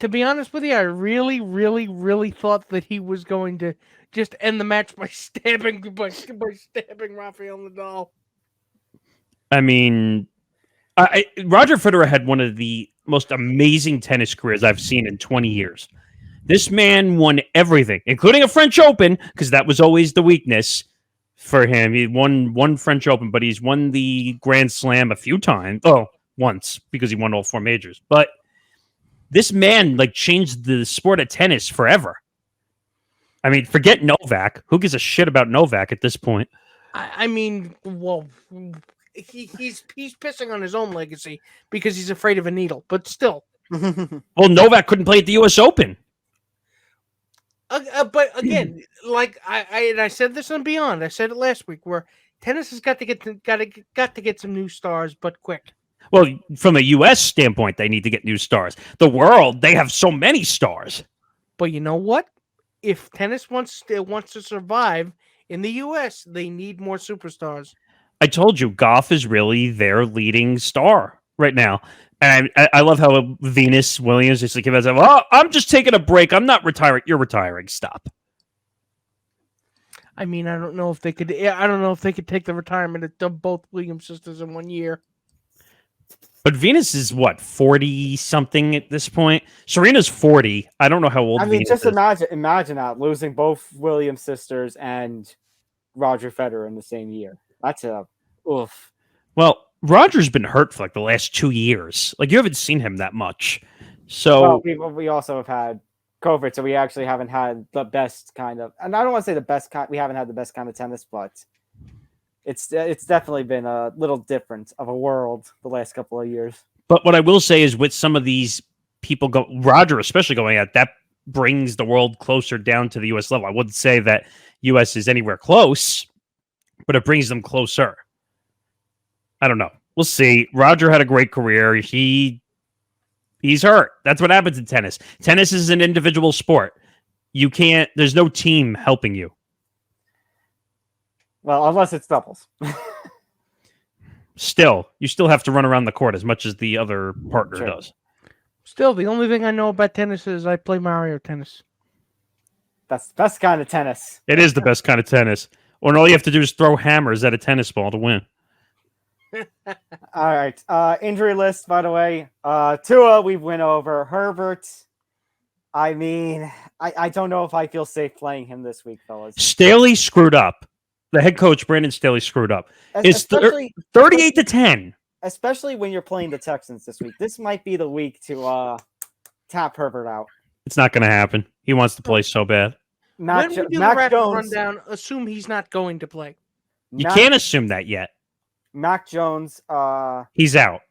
to be honest with you, I really, really, really thought that he was going to just end the match by stabbing Rafael Nadal. I mean, Roger Federer had one of the most amazing tennis careers I've seen in 20 years. This man won everything, including a French Open, because that was always the weakness for him. He won one French Open, but he's won the Grand Slam a few times. Oh, once, because he won all 4 majors. But this man changed the sport of tennis forever. I mean, forget Novak. Who gives a shit about Novak at this point? I mean, well, he's pissing on his own legacy because he's afraid of a needle. But still, well, Novak couldn't play at the U.S. Open. But again, I said this on Beyond. I said it last week, where tennis has got to get some new stars, but quick. Well, from a U.S. standpoint, they need to get new stars. The world, they have so many stars. But you know what? If tennis wants to survive in the U.S., they need more superstars. I told you, golf is really their leading star right now. And I love how Venus Williams just came out and said, "Oh, I'm just taking a break. I'm not retiring. You're retiring. Stop." I mean, I don't know if they could. I don't know if they could take the retirement of both Williams sisters in 1 year. But Venus is what, 40 something at this point? Serena's 40. I don't know how old. I mean, Venus just is. imagine that, losing both Williams sisters and Roger Federer in the same year. That's a oof. Well, Roger's been hurt for the last 2 years. You haven't seen him that much. So we also have had COVID, so we actually haven't had the best kind of, and I don't want to say the best kind. We haven't had the best kind of tennis, but it's definitely been a little different of a world the last couple of years. But what I will say is, with some of these people, Roger especially going out, that brings the world closer down to the U.S. level. I wouldn't say that U.S. is anywhere close, but it brings them closer. I don't know. We'll see. Roger had a great career. He's hurt. That's what happens in tennis. Tennis is an individual sport. There's no team helping you. Well, unless it's doubles. You still have to run around the court as much as the other partner does. Still, the only thing I know about tennis is I play Mario Tennis. That's the best kind of tennis. It is the best kind of tennis. And all you have to do is throw hammers at a tennis ball to win. All right. Injury list, by the way. Tua, we've went over. Herbert. I mean, I don't know if I feel safe playing him this week, fellas. Staley screwed up. The head coach, Brandon Staley, screwed up. It's 38-10. Especially when you're playing the Texans this week. This might be the week to tap Herbert out. It's not going to happen. He wants to play so bad. When we do the rapid rundown, assume he's not going to play. You can't assume that yet. Mac Jones. He's out.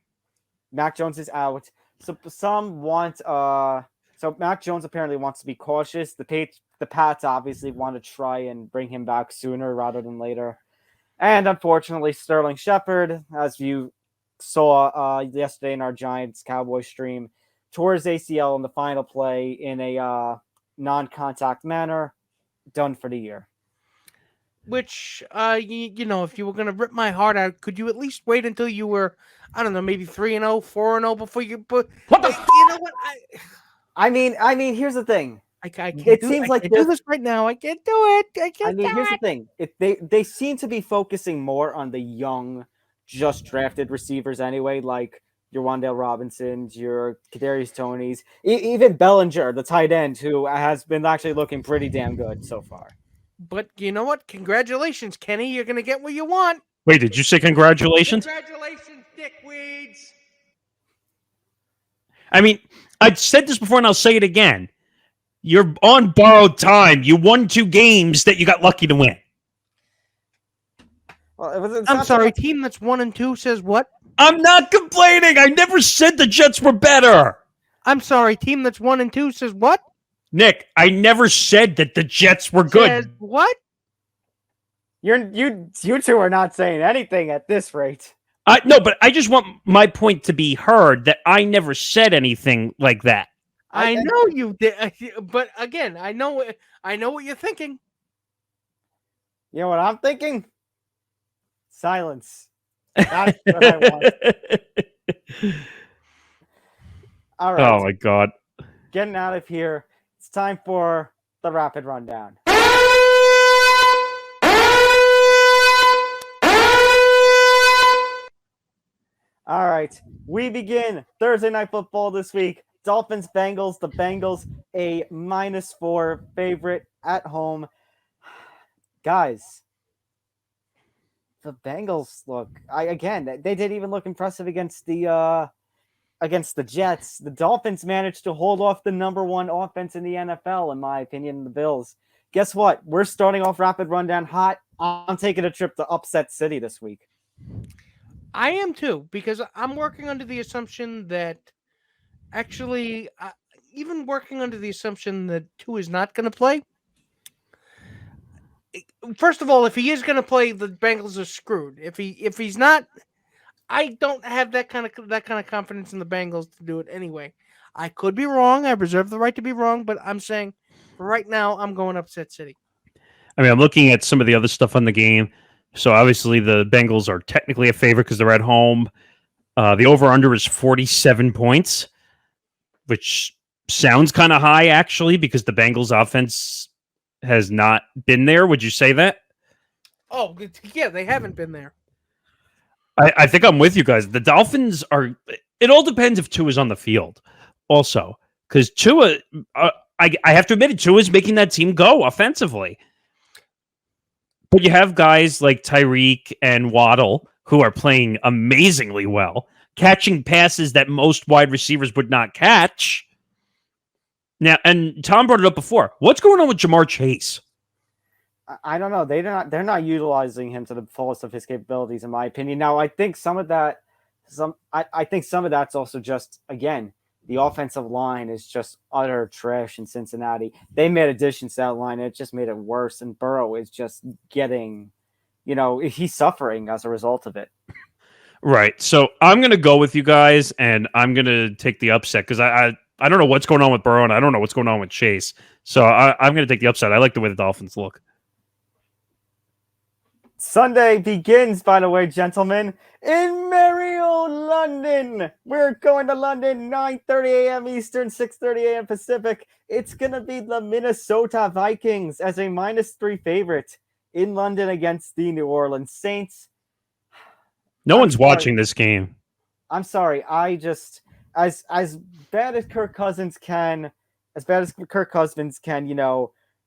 Mac Jones is out. So some want. So Mac Jones apparently wants to be cautious. The Pats obviously want to try and bring him back sooner rather than later. And unfortunately, Sterling Shepard, as you saw yesterday in our Giants-Cowboys stream, tore his ACL in the final play in a non-contact manner, done for the year. Which, if you were going to rip my heart out, could you at least wait until you were, I don't know, maybe 3-0, 4-0 before you put... What the You know what? I mean, here's the thing. I can't it do, seems I like can't do this right now. I can't do it. Here's the thing. They seem to be focusing more on the young, just drafted receivers anyway, like your Wan'Dale Robinsons, your Kadarius Tonys, even Bellinger, the tight end, who has been actually looking pretty damn good so far. But you know what? Congratulations, Kenny. You're going to get what you want. Wait, did you say congratulations? Congratulations, dickweeds. I mean, I've said this before and I'll say it again. You're on borrowed time. You won 2 games that you got lucky to win. Well, I'm sorry. Team that's 1-2 says what? I'm not complaining. I never said the Jets were better. I'm sorry. Team that's 1-2 says what? Nick, I never said that the Jets were good. Says what? You two are not saying anything at this rate. No, but I just want my point to be heard that I never said anything like that. I know you did, but again, I know what you're thinking. You know what I'm thinking? Silence. That's what I want. All right. Oh my God. getting out of here. It's time for the rapid rundown. All right, we begin Thursday Night Football this week. Dolphins, Bengals. The Bengals, a -4 favorite at home. Guys, the Bengals they didn't even look impressive against the Jets. The Dolphins managed to hold off the #1 offense in the NFL, in my opinion, the Bills. Guess what? We're starting off rapid rundown hot. I'm taking a trip to Upset City this week. I am too, because I'm working under the assumption that even working under the assumption that Tua is not going to play. First of all, if he is going to play, the Bengals are screwed. If he's not, I don't have that kind of confidence in the Bengals to do it anyway. I could be wrong. I reserve the right to be wrong, but I'm saying right now I'm going Upset City. I mean, I'm looking at some of the other stuff on the game. So obviously the Bengals are technically a favorite because they're at home. The over-under is 47 points, which sounds kind of high, actually, because the Bengals offense has not been there. Would you say that? Oh, yeah, they haven't been there. I think I'm with you guys. The Dolphins are... It all depends if Tua's on the field also, because Tua... I have to admit, Tua's making that team go offensively. But you have guys like Tyreek and Waddle who are playing amazingly well, catching passes that most wide receivers would not catch. Now, and Tom brought it up before. What's going on with Jamar Chase? I don't know. They're not utilizing him to the fullest of his capabilities, in my opinion. Now, I think some of that's also just, again, the offensive line is just utter trash in Cincinnati. They made additions to that line, and it just made it worse. And Burrow is just getting, he's suffering as a result of it. Right. So I'm going to go with you guys, and I'm going to take the upset because I don't know what's going on with Burrow, and I don't know what's going on with Chase. So I'm going to take the upset. I like the way the Dolphins look. Sunday begins, by the way, gentlemen, in merry old London. We're going to London, 9:30 a.m. Eastern, 6:30 a.m. Pacific. It's going to be the Minnesota Vikings as a -3 favorite in London against the New Orleans Saints. No one's watching this game. I'm sorry. I just, as bad as Kirk Cousins can,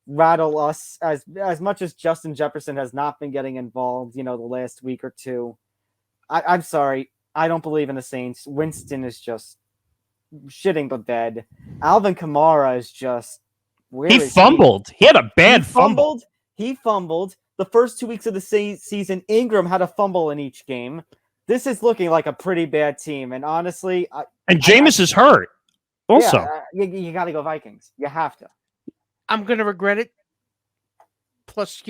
rattle us as much as Justin Jefferson has not been getting involved, the last week or two. I'm sorry. I don't believe in the Saints. Winston is just shitting the bed. Alvin Kamara is just... He fumbled. He had a bad fumble. He fumbled. The first 2 weeks of the season, Ingram had a fumble in each game. This is looking like a pretty bad team. And honestly... Jameis is hurt. Also. Yeah, you got to go Vikings. You have to. I'm gonna regret it. Plus,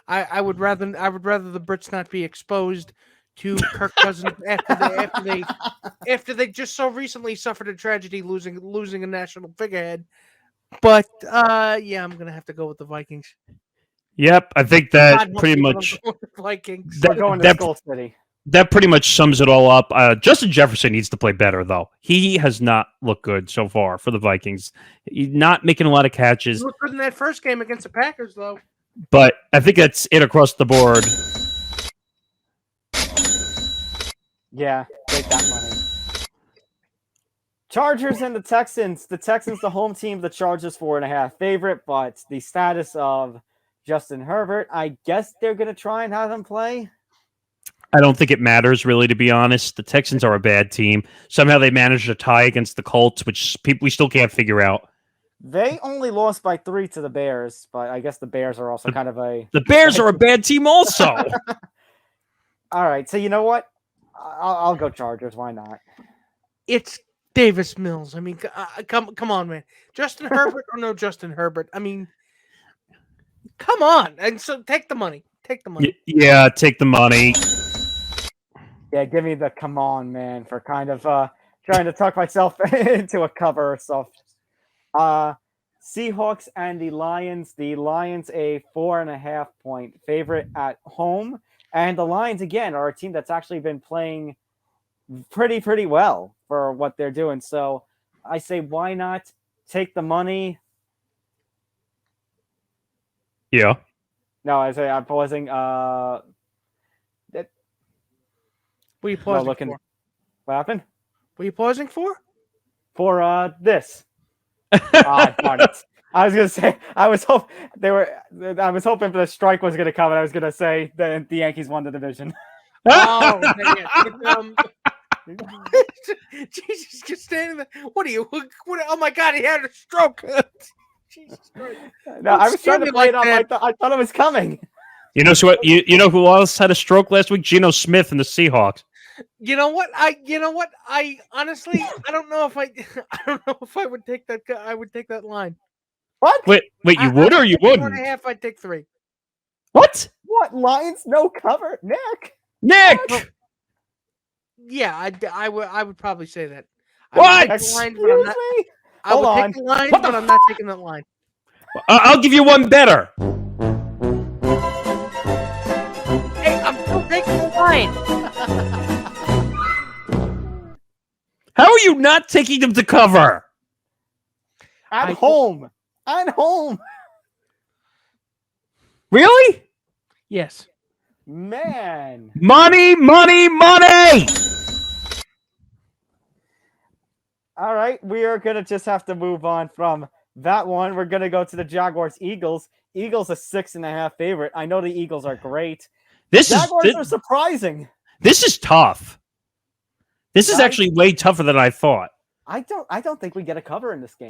I would rather the Brits not be exposed to Kirk Cousins after they just so recently suffered a tragedy losing a national figurehead. But I'm gonna have to go with the Vikings. Yep, I think that pretty much Vikings. That pretty much sums it all up. Justin Jefferson needs to play better, though. He has not looked good so far for the Vikings. He's not making a lot of catches. He looked good in that first game against the Packers, though. But I think that's it across the board. Yeah, take that money. Chargers and the Texans. The Texans, the home team. The Chargers 4.5 favorite, but the status of Justin Herbert, I guess they're going to try and have him play. I don't think it matters, really, to be honest. The Texans are a bad team. Somehow they managed a tie against the Colts, which we still can't figure out. They only lost by 3 to the Bears, but I guess the Bears are also kind of a... The Bears are a bad team also. All right, so you know what? I'll go Chargers. Why not? It's Davis Mills. I mean, come on, man. Justin Herbert or no Justin Herbert? I mean, come on. And so take the money. Take the money. Yeah, take the money. Yeah, give me the come on, man, for kind of trying to talk myself into a cover or stuff. Seahawks and the Lions. The Lions a 4.5 point favorite at home. And the Lions, again, are a team that's actually been playing pretty well for what they're doing. So I say, why not take the money. Yeah. No, I say I'm pausing. What are you pausing looking. for? What happened? What are you pausing for? For this. Darn it. I was gonna say I was hoping for the strike was gonna come, and I was gonna say the Yankees won the division. Oh, Jesus, just standing there. What are you? Oh my God, he had a stroke. Jesus Christ. No, I was trying to play it up. I thought it was coming. You know who else had a stroke last week? Geno Smith and the Seahawks. You know what? I honestly, I don't know if I would take that. I would take that line. What? Wait, you would or you wouldn't? 4.5. I'd take 3. What? What? Lions no cover, Nick. Yeah, I would probably say that. What? Excuse me? Hold on. Take the line, but I'm not taking that line. I'll give you one better. Hey, I'm still taking the line. How are you not taking them to cover? At home. Really? Yes. Man. Money! All right, we are going to just have to move on from that one. We're going to go to the Jaguars-Eagles. Eagles a 6.5 favorite. I know the Eagles are great. Jaguars are surprising. This is tough. This is actually way tougher than I thought. I don't think we get a cover in this game.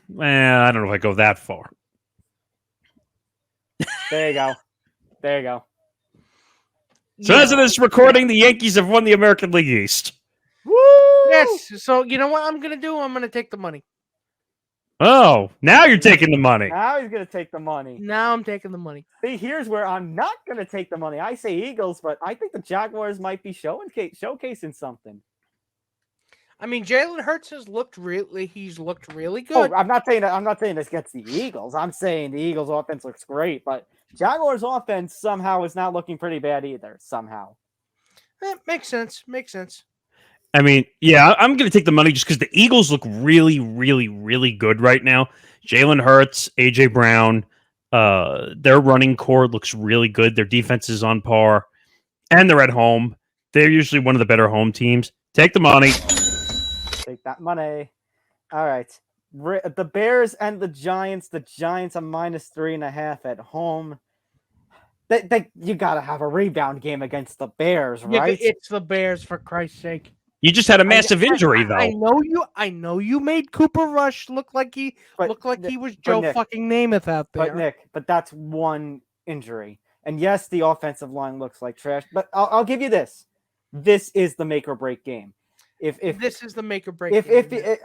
Well, I don't know if I go that far. There you go. So as of this recording, the Yankees have won the American League East. Woo! Yes. So you know what I'm gonna do? I'm gonna take the money. Oh, now you're taking the money. Now he's going to take the money. Now I'm taking the money. See, here's where I'm not going to take the money. I say Eagles, but I think the Jaguars might be showcasing something. I mean, Jalen Hurts has looked really good. Oh, I'm not saying this gets the Eagles. I'm saying the Eagles offense looks great, but Jaguars offense somehow is not looking pretty bad either. Somehow. Makes sense. I mean, yeah, I'm going to take the money just because the Eagles look really, really, really good right now. Jalen Hurts, A.J. Brown, their running core looks really good. Their defense is on par, and they're at home. They're usually one of the better home teams. Take the money. Take that money. All right. The Bears and the Giants. The Giants are -3.5 at home. You got to have a rebound game against the Bears, right? Yeah, it's the Bears, for Christ's sake. You just had a massive injury, though. I know you made Cooper Rush look like he was Joe fucking Namath out there. But that's one injury. And yes, the offensive line looks like trash. But I'll give you this. This is the make or break game. If this is the make or break game.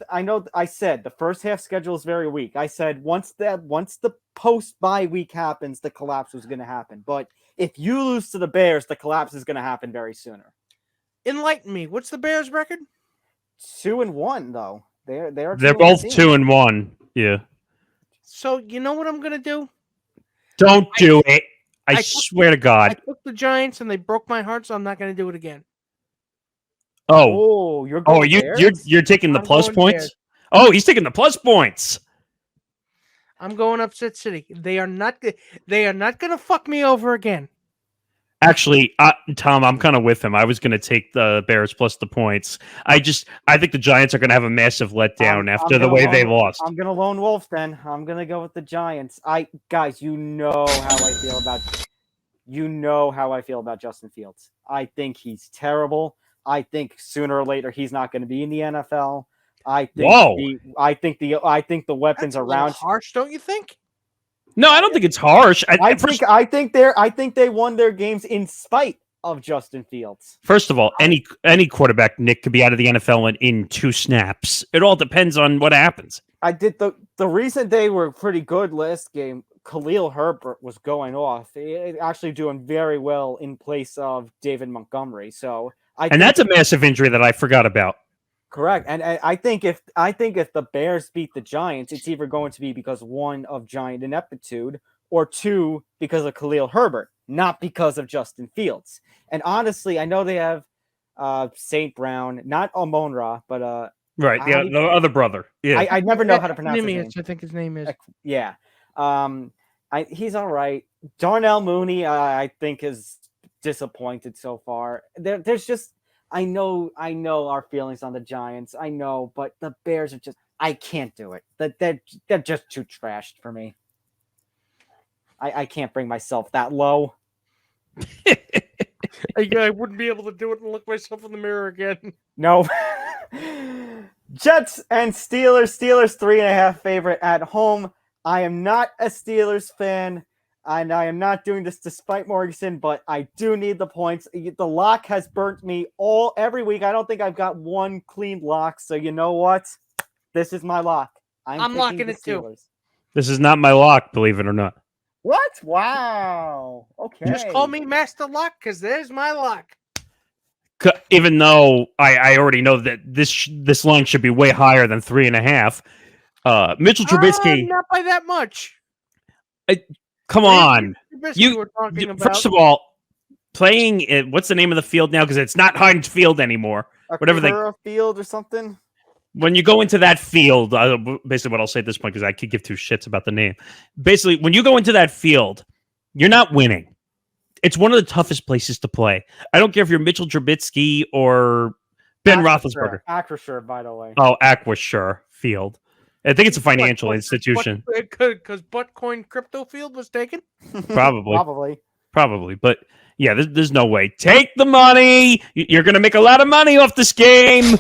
I know I said the first half schedule is very weak. I said once the post bye week happens, the collapse was going to happen. But if you lose to the Bears, the collapse is going to happen very sooner. Enlighten me. What's the Bears' record? 2-1 though. They're both 2-1. Yeah. So you know what I'm gonna do? Don't do it. I swear to God. I took the Giants and they broke my heart, so I'm not gonna do it again. Oh, you're going you're taking the plus points? Bears. Oh, he's taking the plus points. I'm going Upset City. They are not gonna fuck me over again. Actually, Tom, I'm kind of with him. I was going to take the Bears plus the points. I think the Giants are going to have a massive letdown after the way they lost. I'm going to lone wolf then. I'm going to go with the Giants. Guys, you know how I feel about Justin Fields. I think he's terrible. I think sooner or later he's not going to be in the NFL. I think the weapons around harsh, don't you think? No, I don't think it's harsh. I think they won their games in spite of Justin Fields. First of all, any quarterback, Nick, could be out of the NFL in 2 snaps. It all depends on what happens. The reason they were pretty good last game, Khalil Herbert was going off. Actually doing very well in place of David Montgomery. So that's a massive injury that I forgot about. Correct, and I think if the Bears beat the Giants, it's either going to be because 1 of giant ineptitude or 2 because of Khalil Herbert, not because of Justin Fields. And honestly, I know they have St. Brown, not Amon-Ra, but Right, the other brother. Yeah, I never know how to pronounce his name. I think his name is. Yeah. He's all right. Darnell Mooney, I think, is disappointed so far. There's just I know our feelings on the Giants. I know, but the Bears are just I can't do it. They're just too trashed for me. I can't bring myself that low. I wouldn't be able to do it and look myself in the mirror again. No. Jets and Steelers. Steelers 3.5 favorite at home. I am not a Steelers fan, and I am not doing this despite Morgasen, but I do need the points. The lock has burnt me every week. I don't think I've got one clean lock, so you know what? This is my lock. I'm locking it too. This is not my lock, believe it or not. What? Wow. Okay. Just call me Master Lock, because there's my lock. Even though I already know that this line should be way higher than 3.5. Mitchell Trubisky, not by that much. Come on, you first of all, playing it. What's the name of the field now? Because it's not Heinz Field anymore. Whatever field or something. When you go into that field, basically what I'll say at this point, because I could give two shits about the name. Basically, when you go into that field, you're not winning. It's one of the toughest places to play. I don't care if you're Mitchell Trubisky or Ben Roethlisberger. Acrisure, by the way. Oh, Acrisure Field. I think it's a financial institution. Because Buttcoin Crypto Field was taken? Probably. But yeah, there's no way. Take the money. You're going to make a lot of money off this game.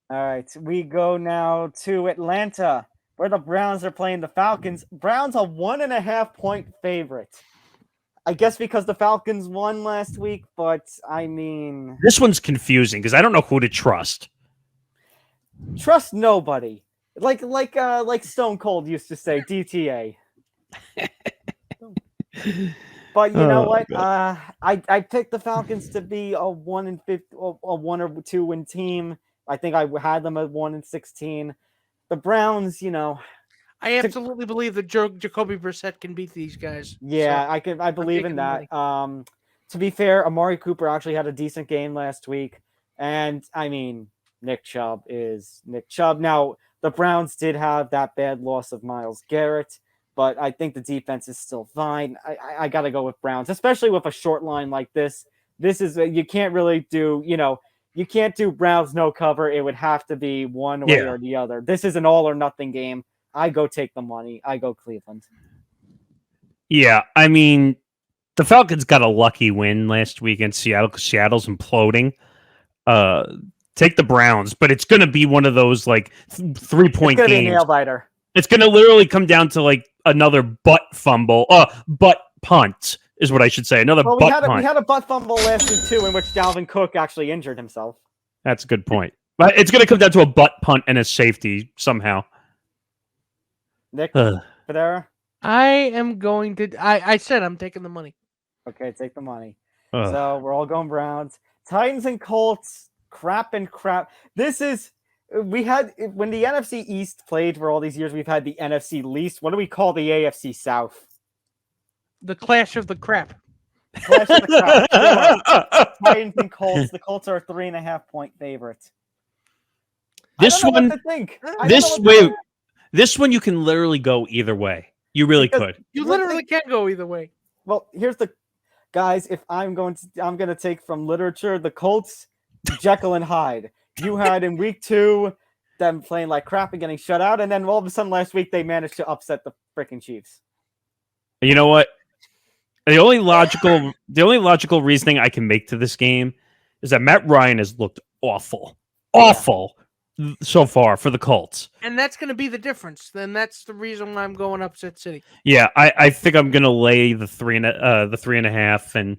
All right, we go now to Atlanta, where the Browns are playing the Falcons. Browns a 1.5 point favorite. I guess because the Falcons won last week, but I mean... This one's confusing because I don't know who to trust. Trust nobody. Like Stone Cold used to say, DTA. But you know what? I picked the Falcons to be a 1 or 2 win team. I think I had them at 1-16. The Browns, I absolutely believe that Jacoby Brissett can beat these guys. Yeah, so I believe in that. To be fair, Amari Cooper actually had a decent game last week, and I mean, Nick Chubb is Nick Chubb. Now, the Browns did have that bad loss of Myles Garrett, but I think the defense is still fine. I got to go with Browns, especially with a short line like this. This is you can't really do, you can't do Browns no cover. It would have to be one way or the other. This is an all or nothing game. I go take the money. I go Cleveland. Yeah, I mean, the Falcons got a lucky win last week in Seattle because Seattle's imploding. Take the Browns, but it's going to be one of those 3-point games. Be a nail biter. It's going to literally come down to another butt fumble, butt punt is what I should say. Another butt punt. We had a butt fumble last week too, in which Dalvin Cook actually injured himself. That's a good point. But it's going to come down to a butt punt and a safety somehow. Nick, Fodera? I am going to... I said I'm taking the money. Okay, take the money. So we're all going Browns. Titans and Colts, crap. This is... We had... When the NFC East played for all these years, we've had the NFC least. What do we call the AFC South? The Clash of the Crap. Clash of the Crap. Titans and Colts. The Colts are a 3.5 point favorite. This one... What to think. This one you can literally go either way. You really could. You literally can go either way. Well, here's the guys. If I'm going to take from literature, the Colts, Jekyll and Hyde. You had in week 2 them playing like crap and getting shut out, and then all of a sudden last week they managed to upset the freaking Chiefs. You know what? The only logical reasoning I can make to this game is that Matt Ryan has looked awful so far for the Colts, and that's going to be the difference. Then that's the reason why I'm going upset city. Yeah, I think I'm going to lay the 3.5, and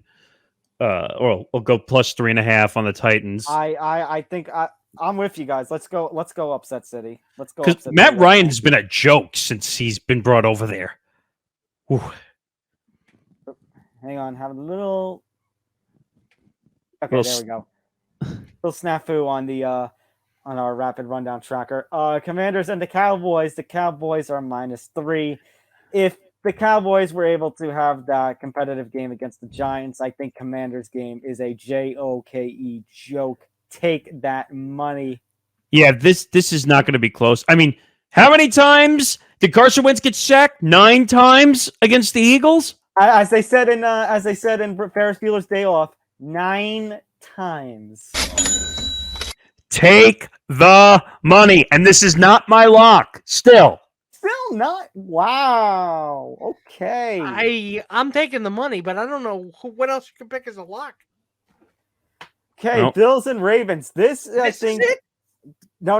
or we'll go plus 3.5 on the Titans. I think I'm with you guys. Let's go upset city. Let's go. Because Matt Ryan's been a joke since he's been brought over there. Whew. Hang on, have a little. Okay, there we go. Little snafu on the on our rapid rundown tracker. Commanders and the Cowboys. The Cowboys are -3. If the Cowboys were able to have that competitive game against the Giants, I think Commanders game is a JOKE joke take that money. Yeah, this is not going to be close. I mean, how many times did Carson Wentz get sacked? 9 times against the Eagles? As they said in Ferris Bueller's Day Off, 9 times. Take the money. And this is not my lock. Still not. Wow. Okay. I'm taking the money, but I don't know what else you can pick as a lock. Okay, Nope. Bills and Ravens. This I This think. is it? No.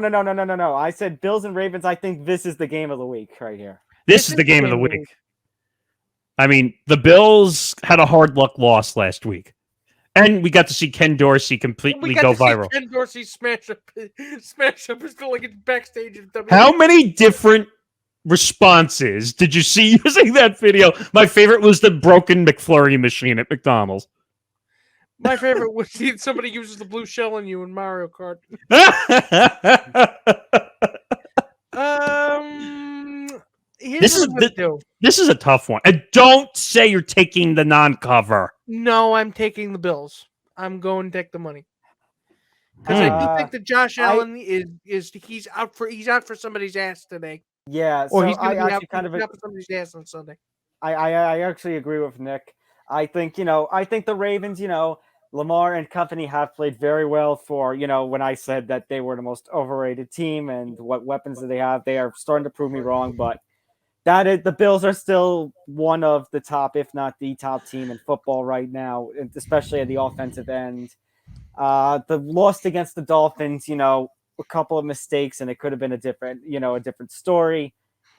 I said Bills and Ravens. I think this is the game of the week right here. This is the game of the week. I mean, the Bills had a hard luck loss last week. And we got to see Ken Dorsey completely go viral. Ken Dorsey smash up his goal like it's backstage at WWE. How many different responses did you see using that video? My favorite was the broken McFlurry machine at McDonald's. My favorite was somebody uses the blue shell on you in Mario Kart. This is a tough one. And don't say you're taking the non-cover. No, I'm taking the Bills. I'm going to take the money. Because I do think that Josh Allen he's out for somebody's ass today. Yeah, Or so he's going to be I out for somebody's ass on Sunday. I actually agree with Nick. I think the Ravens, Lamar and company have played very well for, when I said that they were the most overrated team and what weapons do they have. They are starting to prove me wrong, but the Bills are still one of the top, if not the top team in football right now, especially at the offensive end. The loss against the Dolphins, a couple of mistakes, and it could have been a different story.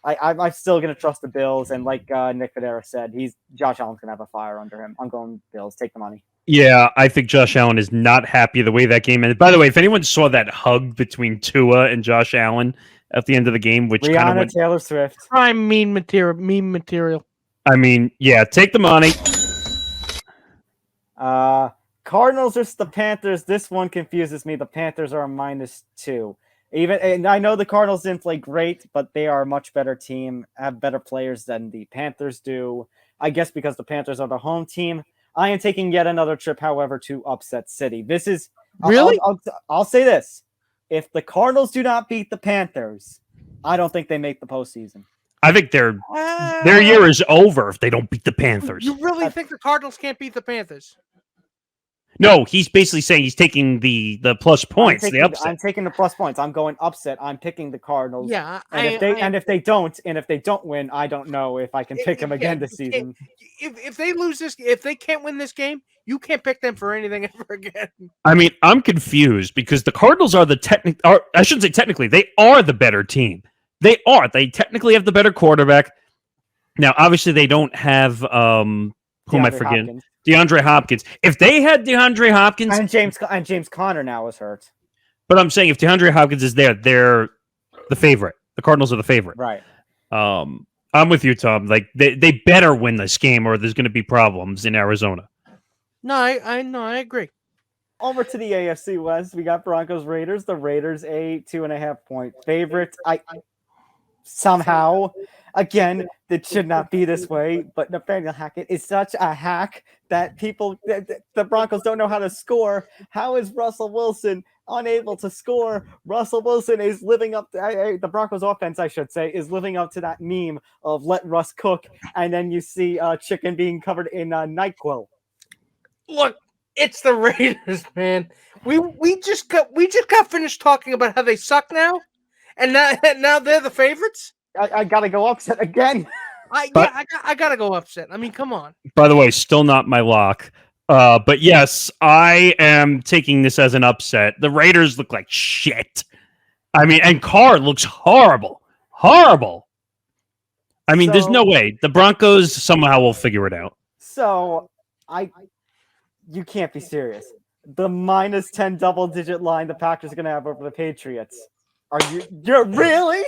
I'm still going to trust the Bills, and like Nick Fodera said, Josh Allen's going to have a fire under him. I'm going Bills. Take the money. Yeah, I think Josh Allen is not happy the way that game ended. By the way, if anyone saw that hug between Tua and Josh Allen at the end of the game, which Rihanna, kind of went Taylor Swift. Prime meme material. I mean, yeah, take the money. Cardinals versus the Panthers. This one confuses me. The Panthers are a -2. And I know the Cardinals didn't play great, but they are a much better team, have better players than the Panthers do. I guess because the Panthers are the home team. I am taking yet another trip, however, to upset City. This is really. I'll say this: if the Cardinals do not beat the Panthers, I don't think they make the postseason. I think their year is over if they don't beat the Panthers. You really think the Cardinals can't beat the Panthers? No, he's basically saying he's taking the plus points, the upset. I'm taking the plus points. I'm going upset. I'm picking the Cardinals. Yeah, and if they don't win, I don't know if I can pick them again this season. If they lose this, if they can't win this game, you can't pick them for anything ever again. I mean, I'm confused because the Cardinals are I shouldn't say technically, they are the better team. They are. They technically have the better quarterback. Now, obviously, they don't have who am I forgetting? Hopkins. DeAndre Hopkins. If they had DeAndre Hopkins and James Conner now is hurt. But I'm saying if DeAndre Hopkins is there, they're the favorite. The Cardinals are the favorite. Right. I'm with you, Tom. Like they better win this game or there's going to be problems in Arizona. No, I agree. Over to the AFC West, we got Broncos Raiders. The Raiders a 2.5-point favorite. Somehow, again, it should not be this way, but Nathaniel Hackett is such a hack that the Broncos don't know how to score. How is Russell Wilson unable to score? Russell Wilson is living up to the Broncos offense, I should say, is living up to that meme of let Russ cook, and then you see chicken being covered in NyQuil. Look, it's the Raiders, man. We just got finished talking about how they suck now. And now they're the favorites? I gotta go upset again. I gotta go upset. I mean, come on. By the way, still not my lock. But yes, I am taking this as an upset. The Raiders look like shit. I mean, and Carr looks horrible. Horrible. I mean, there's no way. The Broncos somehow will figure it out. So, you can't be serious. The -10 double-digit line the Packers are going to have over the Patriots. You're really?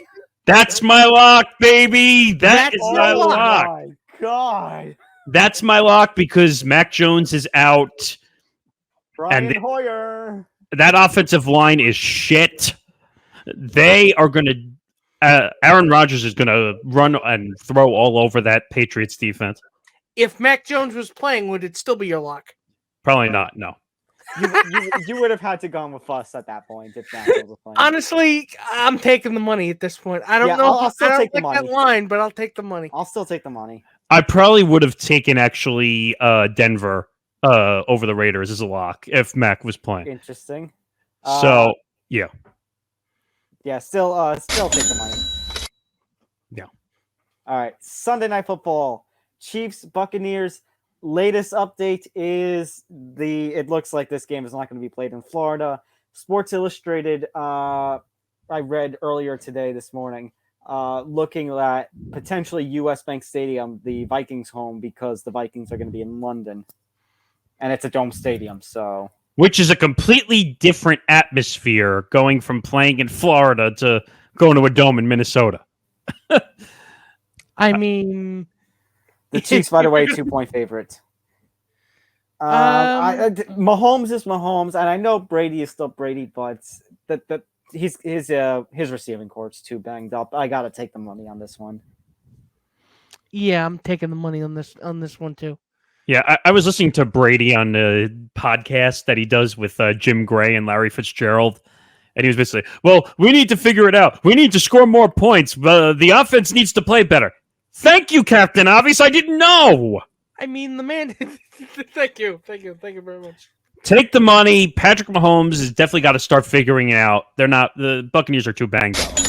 That's my lock, baby. That is my lock. Oh, my God. That's my lock because Mac Jones is out. Brian Hoyer. That offensive line is shit. They are going to Aaron Rodgers is going to run and throw all over that Patriots defense. If Mac Jones was playing, would it still be your lock? Probably not, no. You would have had to go with us at that point if Mac was playing. Honestly, I'm taking the money at this point. I don't Yeah, know. I'll still I don't take the like that money. line, but I'll take the money. I'll still take the money. I probably would have taken actually Denver over the Raiders as a lock if Mac was playing. Interesting. So yeah, still take the money. Yeah. All right, Sunday Night Football, Chiefs Buccaneers. Latest update is it looks like this game is not going to be played in Florida. Sports Illustrated, I read earlier this morning, looking at potentially US Bank Stadium, the Vikings home, because the Vikings are going to be in London, and it's a dome stadium, so. Which is a completely different atmosphere going from playing in Florida to going to a dome in Minnesota. I mean, the Chiefs, by the way, 2-point favorite. Mahomes is Mahomes, and I know Brady is still Brady, but his receiving corps too banged up. I gotta take the money on this one. Yeah, I'm taking the money on this one too. Yeah, I was listening to Brady on the podcast that he does with Jim Gray and Larry Fitzgerald, and he was basically, well, we need to figure it out. We need to score more points. The offense needs to play better. Thank you, Captain Obvious. I didn't know. I mean, the man. Thank you very much. Take the money. Patrick Mahomes has definitely got to start figuring it out. The Buccaneers are too banged up.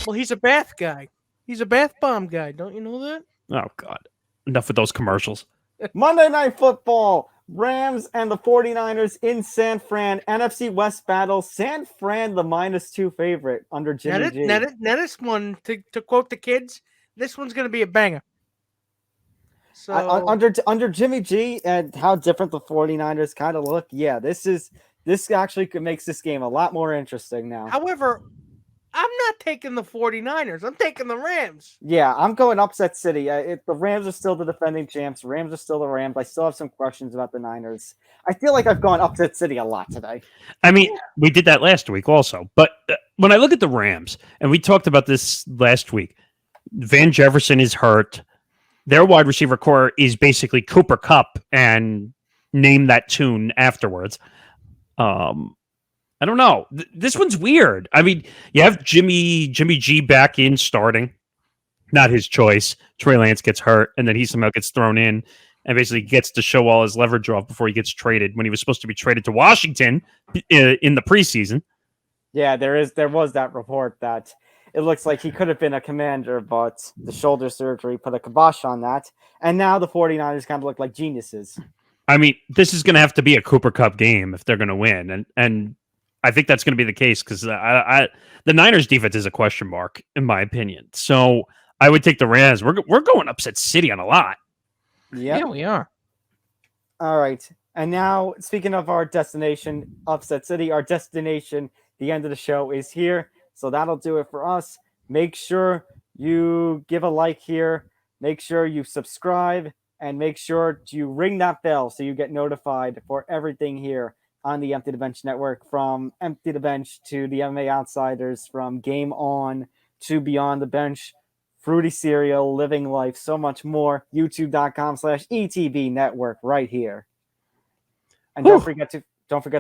Well, he's a bath guy. He's a bath bomb guy. Don't you know that? Oh, God. Enough with those commercials. Monday Night Football, Rams and the 49ers in San Fran. NFC West battle. San Fran, the -2 favorite under Jimmy G. Now this one, to quote the kids, this one's going to be a banger. So under Jimmy G and how different the 49ers kind of look, yeah, this actually makes this game a lot more interesting now. However, I'm not taking the 49ers. I'm taking the Rams. Yeah, I'm going upset city. The Rams are still the defending champs. Rams are still the Rams. I still have some questions about the Niners. I feel like I've gone upset city a lot today. I mean, we did that last week also. But when I look at the Rams, and we talked about this last week, Van Jefferson is hurt. Their wide receiver core is basically Cooper Kupp, and name that tune afterwards. I don't know. This one's weird. I mean, you have Jimmy G back in starting. Not his choice. Trey Lance gets hurt, and then he somehow gets thrown in and basically gets to show all his leverage off before he gets traded when he was supposed to be traded to Washington in the preseason. Yeah, there was that report that it looks like he could have been a commander, but the shoulder surgery put a kibosh on that. And now the 49ers kind of look like geniuses. I mean, this is going to have to be a Cooper Kupp game if they're going to win. And I think that's going to be the case because the Niners defense is a question mark, in my opinion. So I would take the Rams. We're going upset city on a lot. Yep. Yeah, we are. All right. And now, speaking of our destination, upset city, our destination, the end of the show is here. So that'll do it for us. Make sure you give a like here. Make sure you subscribe. And make sure you ring that bell so you get notified for everything here on the Empty the Bench Network, from Empty the Bench to the MMA Outsiders, from Game On to Beyond the Bench, Fruity Cereal, Living Life, so much more. YouTube.com/ETB Network right here. And don't forget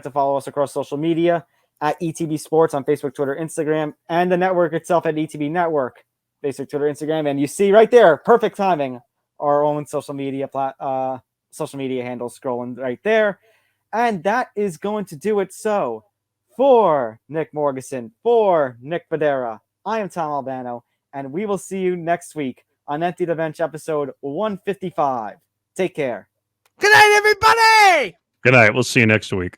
to follow us across social media at ETB Sports on Facebook, Twitter, Instagram, and the network itself at ETB Network, Facebook, Twitter, Instagram. And you see right there, perfect timing, our own social media handles scrolling right there. And that is going to do it. So for Nick Morgasen, for Nick Fodera, I am Tom Albano, and we will see you next week on Empty the Bench episode 155. Take care. Good night, everybody. Good night. We'll see you next week.